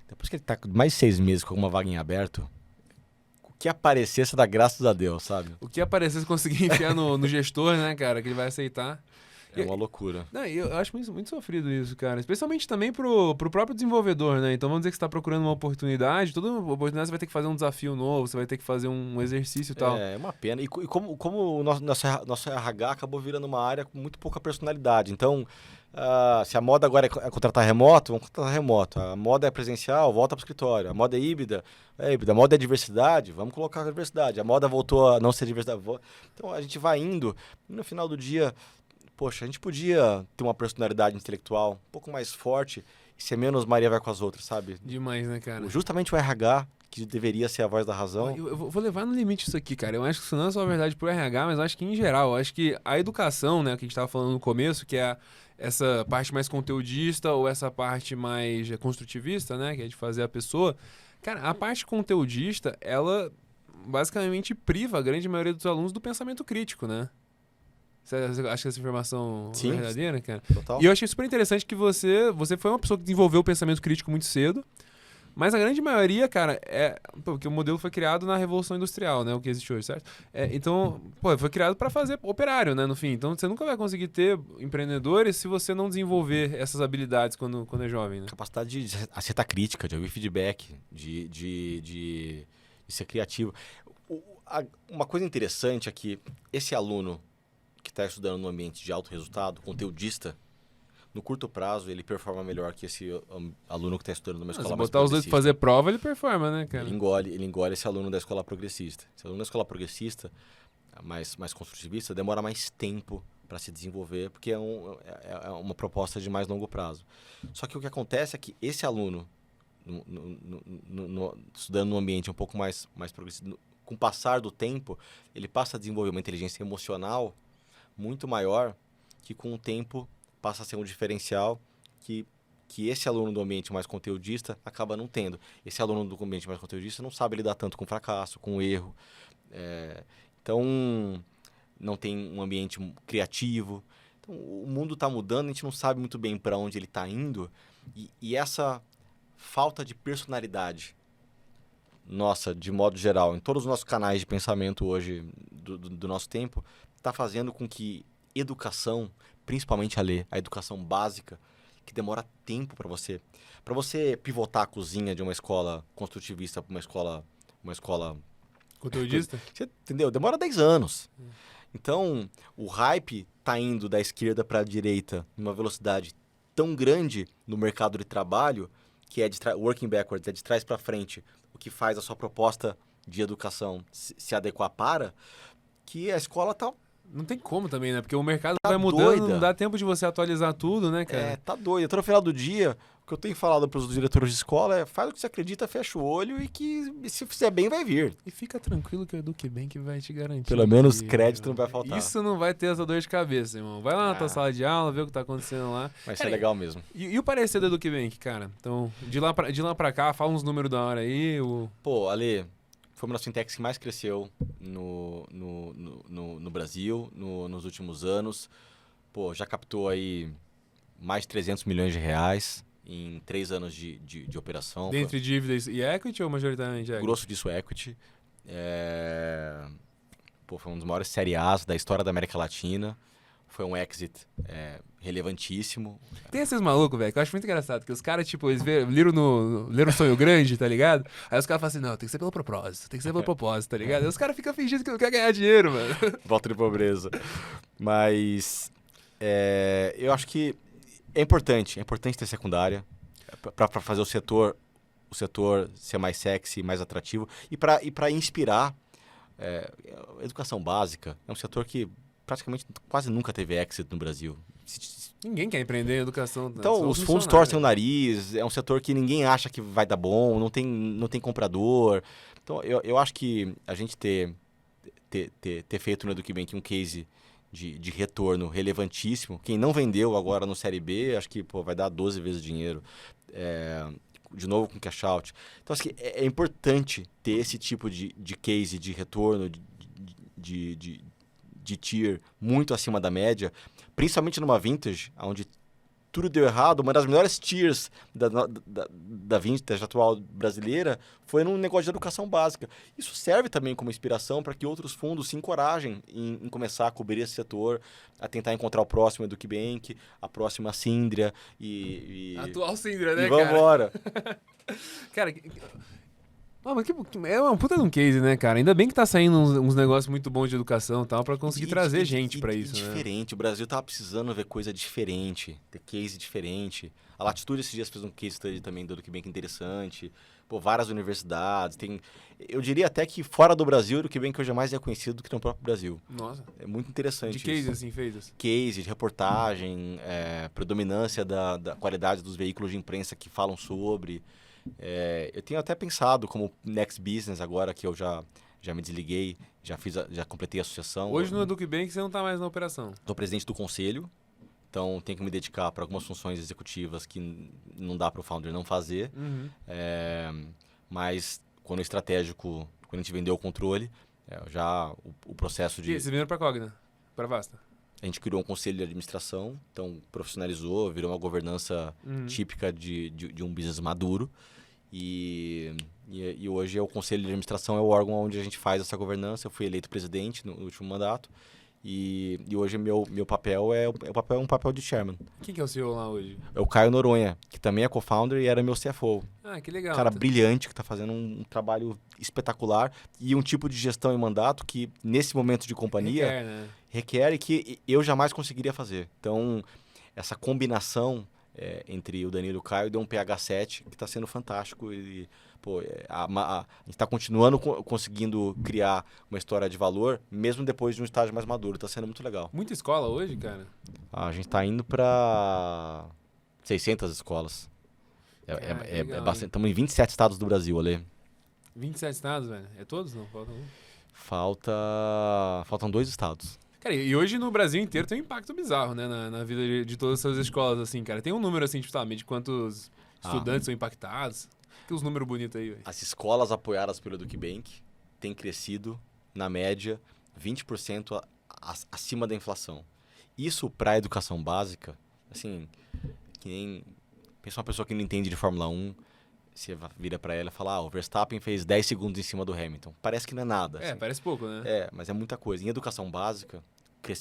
depois que ele tá mais de 6 meses com uma vaga em aberto, o que aparecer, você dá graças a Deus, sabe? O que aparecer, você conseguir enfiar no gestor, né, cara, que ele vai aceitar. É uma loucura. Eu acho muito sofrido isso, cara. Especialmente também pro próprio desenvolvedor, né? Então vamos dizer que você tá procurando uma oportunidade, toda oportunidade você vai ter que fazer um desafio novo, você vai ter que fazer um exercício e tal. É uma pena. E como o nosso RH acabou virando uma área com muito pouca personalidade. Então, se a moda agora é contratar remoto, vamos contratar remoto. A moda é presencial, volta pro escritório. A moda é híbrida, A moda é diversidade, vamos colocar a diversidade. A moda voltou a não ser diversidade. Então a gente vai indo e no final do dia... Poxa, a gente podia ter uma personalidade intelectual um pouco mais forte e ser menos Maria vai com as outras, sabe? Demais, né, cara? Justamente o RH, que deveria ser a voz da razão. Eu vou levar no limite isso aqui, cara. Eu acho que isso não é só verdade pro RH, mas eu acho que em geral, eu acho que a educação, né, que a gente tava falando no começo, que é essa parte mais conteudista ou essa parte mais construtivista, né, que é de fazer a pessoa. Cara, a parte conteudista, ela basicamente priva a grande maioria dos alunos do pensamento crítico, né? Você acha que essa informação é verdadeira, cara? Total. E eu achei super interessante que você foi uma pessoa que desenvolveu o pensamento crítico muito cedo, Mas a grande maioria, cara, porque o modelo foi criado na Revolução Industrial, né? O que existe hoje, certo? Então, pô, foi criado para fazer operário, né? No fim. Então, você nunca vai conseguir ter empreendedores se você não desenvolver essas habilidades quando é jovem, né? Capacidade de acertar crítica, de ouvir feedback, de ser criativo. Uma coisa interessante é que esse aluno que está estudando no ambiente de alto resultado, conteudista, no curto prazo, ele performa melhor que esse aluno que está estudando numa escola mais progressista. Se botar os dois para fazer prova, ele performa, né, cara? Ele engole esse aluno da escola progressista. Esse aluno da escola progressista, mais construtivista, demora mais tempo para se desenvolver, porque é uma proposta de mais longo prazo. Só que o que acontece é que esse aluno, estudando num ambiente um pouco mais progressista, com o passar do tempo, ele passa a desenvolver uma inteligência emocional muito maior, que com o tempo passa a ser um diferencial que esse aluno do ambiente mais conteudista acaba não tendo. Esse aluno do ambiente mais conteudista não sabe lidar tanto com fracasso, com erro. Então, não tem um ambiente criativo. Então, o mundo está mudando, a gente não sabe muito bem para onde ele está indo. E essa falta de personalidade nossa, de modo geral, em todos os nossos canais de pensamento hoje do nosso tempo, está fazendo com que educação, principalmente a educação básica, que demora tempo para você pivotar a cozinha de uma escola construtivista para uma escola conteudista, você entendeu? Demora 10 anos. Então, o hype tá indo da esquerda para a direita numa velocidade tão grande no mercado de trabalho, que é working backwards, é de trás para frente, o que faz a sua proposta de educação se adequar para, que a escola tá... Não tem como também, né? Porque o mercado vai mudando, doida. Não dá tempo de você atualizar tudo, né, cara? Tá doido. Até no final do dia, o que eu tenho falado para os diretores de escola é: faz o que você acredita, fecha o olho e que se fizer bem, vai vir. E fica tranquilo que o EduqueBank vai te garantir. Pelo menos crédito não vai faltar. Isso não vai ter essa dor de cabeça, irmão. Vai lá na tua sala de aula, vê o que tá acontecendo lá. Vai ser legal mesmo. E o parecer do EduqueBank, cara? Então, de lá pra cá, fala uns números da hora aí. Pô, Ale, foi uma das fintechs que mais cresceu no Brasil nos últimos anos. Pô, já captou aí mais de 300 milhões de reais em 3 anos de operação. Dentre dívidas e equity ou majoritariamente equity? Grosso disso, equity. Foi um dos maiores série A's da história da América Latina. Foi um exit relevantíssimo. Tem esses malucos, velho, que eu acho muito engraçado. Que os caras, tipo, eles leram Sonho Grande, tá ligado? Aí os caras falam assim, não, tem que ser pelo propósito, tá ligado? Aí os caras ficam fingindo que não quer ganhar dinheiro, mano. Volta de pobreza. Mas eu acho que é importante ter secundária para fazer o setor ser mais sexy, mais atrativo e para inspirar. Educação básica é um setor que praticamente quase nunca teve exit no Brasil. Ninguém quer empreender em educação. Então, os fundos torcem o nariz, é um setor que ninguém acha que vai dar bom, não tem comprador. Então, eu acho que a gente ter feito no EduqueBank um case de retorno relevantíssimo. Quem não vendeu agora no Série B, acho que vai dar 12 vezes o dinheiro. De novo com cash out. Então, acho que é importante ter esse tipo de case de retorno, de tier muito acima da média, principalmente numa vintage, onde tudo deu errado. Uma das melhores tiers da vintage atual brasileira foi num negócio de educação básica. Isso serve também como inspiração para que outros fundos se encorajem em começar a cobrir esse setor, a tentar encontrar o próximo EduqueBank, a próxima Síndria Atual Síndria, né, e vambora. Cara... mas é um puta de um case, né, cara? Ainda bem que tá saindo uns negócios muito bons de educação e tal, pra conseguir trazer gente pra isso, né? Diferente. O Brasil tava precisando ver coisa diferente, ter case diferente. A Latitude esses dias fez um case study também do EduqueBank interessante. Várias universidades. Eu diria até que fora do Brasil, o EduqueBank hoje é mais reconhecido do que no próprio Brasil. Nossa. É muito interessante de case, isso. assim, feitas? Case, de reportagem, predominância da qualidade dos veículos de imprensa que falam sobre... eu tenho até pensado como next business agora que eu já me desliguei, já completei a associação. Hoje no EduqueBank você não está mais na operação? Sou presidente do conselho, então tenho que me dedicar para algumas funções executivas que não dá para o founder não fazer. Uhum. Mas quando o estratégico, quando a gente vendeu o controle, o processo de... Vocês venderam para a Cogna, para a Vasta? A gente criou um conselho de administração, então profissionalizou, virou uma governança típica de um business maduro. E hoje o Conselho de Administração é o órgão onde a gente faz essa governança. Eu fui eleito presidente no último mandato. E hoje meu papel é um papel de chairman. Quem que é o CEO lá hoje? É o Caio Noronha, que também é co-founder e era meu CFO. Ah, que legal. Cara brilhante, que está fazendo um trabalho espetacular e um tipo de gestão e mandato que, nesse momento de companhia, requer e que eu jamais conseguiria fazer. Então, essa combinação entre o Danilo e o Caio deu um pH 7 que está sendo fantástico. E, a gente está continuando conseguindo criar uma história de valor, mesmo depois de um estágio mais maduro. Está sendo muito legal. Muita escola hoje, cara? A gente está indo para 600 escolas. É bastante. Estamos em 27 estados do Brasil, Ale. 27 estados, velho? É todos? Não? Faltam um? Faltam 2 estados. Cara, e hoje no Brasil inteiro tem um impacto bizarro, né? Na vida de todas essas escolas, assim, cara. Tem um número, assim, justamente, de quantos estudantes são impactados. Que os números bonitos aí, velho. As escolas apoiadas pelo EducBank têm crescido, na média, 20% acima da inflação. Isso para a educação básica, assim, que nem... Pensa uma pessoa que não entende de Fórmula 1, você vira para ela e fala, o Verstappen fez 10 segundos em cima do Hamilton. Parece que não é nada. Assim. Parece pouco, né? Mas é muita coisa. Em educação básica,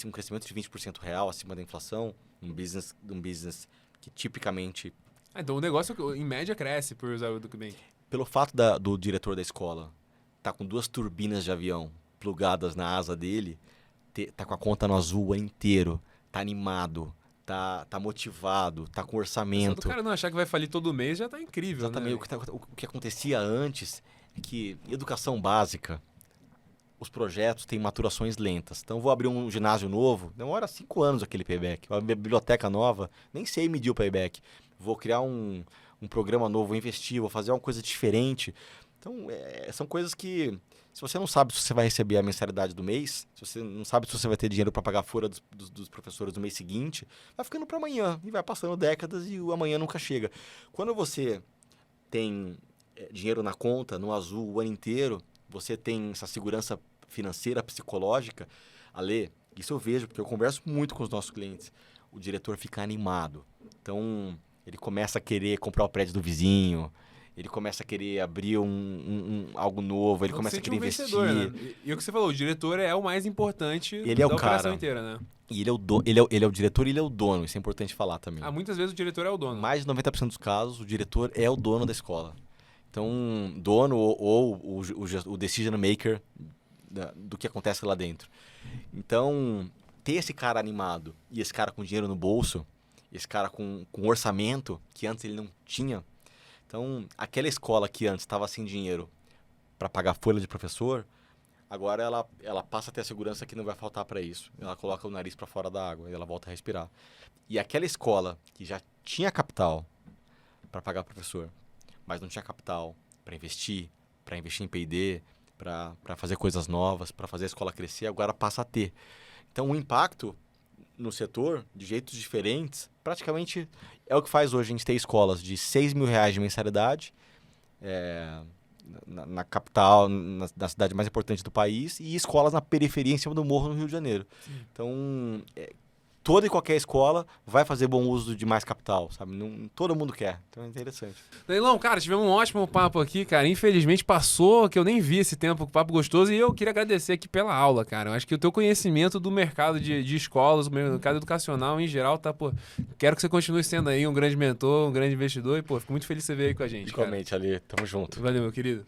um crescimento de 20% real acima da inflação, um business que tipicamente... então o negócio, em média, cresce por usar o EducBank. Pelo fato do diretor da escola tá com 2 turbinas de avião plugadas na asa dele, tá com a conta no azul o ano inteiro, tá animado, tá motivado, tá com orçamento. Se o cara não achar que vai falir todo mês, já tá incrível, exatamente, né? O que acontecia antes é que em educação básica, os projetos têm maturações lentas. Então, vou abrir um ginásio novo, demora 5 anos aquele payback. Uma biblioteca nova, nem sei medir o payback. Vou criar um programa novo, vou investir, vou fazer uma coisa diferente. Então, são coisas que, se você não sabe se você vai receber a mensalidade do mês, se você não sabe se você vai ter dinheiro para pagar a folha dos professores no mês seguinte, vai ficando para amanhã e vai passando décadas e o amanhã nunca chega. Quando você tem dinheiro na conta, no azul, o ano inteiro, você tem essa segurança financeira, psicológica, Ale, isso eu vejo, porque eu converso muito com os nossos clientes. O diretor fica animado. Então, ele começa a querer comprar o prédio do vizinho, ele começa a querer abrir algo novo, ele começa a querer investir. Né? E o que você falou, o diretor é o mais importante ele é da o operação cara. inteira, né? E ele é o diretor e ele é o dono, isso é importante falar também. Muitas vezes o diretor é o dono. Mais de 90% dos casos, o diretor é o dono da escola. Então, dono ou o decision maker do que acontece lá dentro. Então, ter esse cara animado e esse cara com dinheiro no bolso, esse cara com orçamento que antes ele não tinha. Então, aquela escola que antes estava sem dinheiro para pagar folha de professor, agora ela passa a ter a segurança que não vai faltar para isso. Ela coloca o nariz para fora da água e ela volta a respirar. E aquela escola que já tinha capital para pagar professor, mas não tinha capital para investir em P&D, para fazer coisas novas, para fazer a escola crescer, agora passa a ter. Então, o impacto no setor, de jeitos diferentes, praticamente é o que faz hoje a gente ter escolas de R$6 mil de mensalidade na capital, na cidade mais importante do país, e escolas na periferia, em cima do morro, no Rio de Janeiro. Sim. Então, toda e qualquer escola vai fazer bom uso de mais capital, sabe? Não, todo mundo quer. Então é interessante. Danilão, cara, tivemos um ótimo papo aqui, cara. Infelizmente passou, que eu nem vi esse tempo, papo gostoso, e eu queria agradecer aqui pela aula, cara. Eu acho que o teu conhecimento do mercado de escolas, do mercado educacional em geral, quero que você continue sendo aí um grande mentor, um grande investidor, e, fico muito feliz de você ver aí com a gente, Igualmente, cara. Ali, tamo junto. Valeu, meu querido.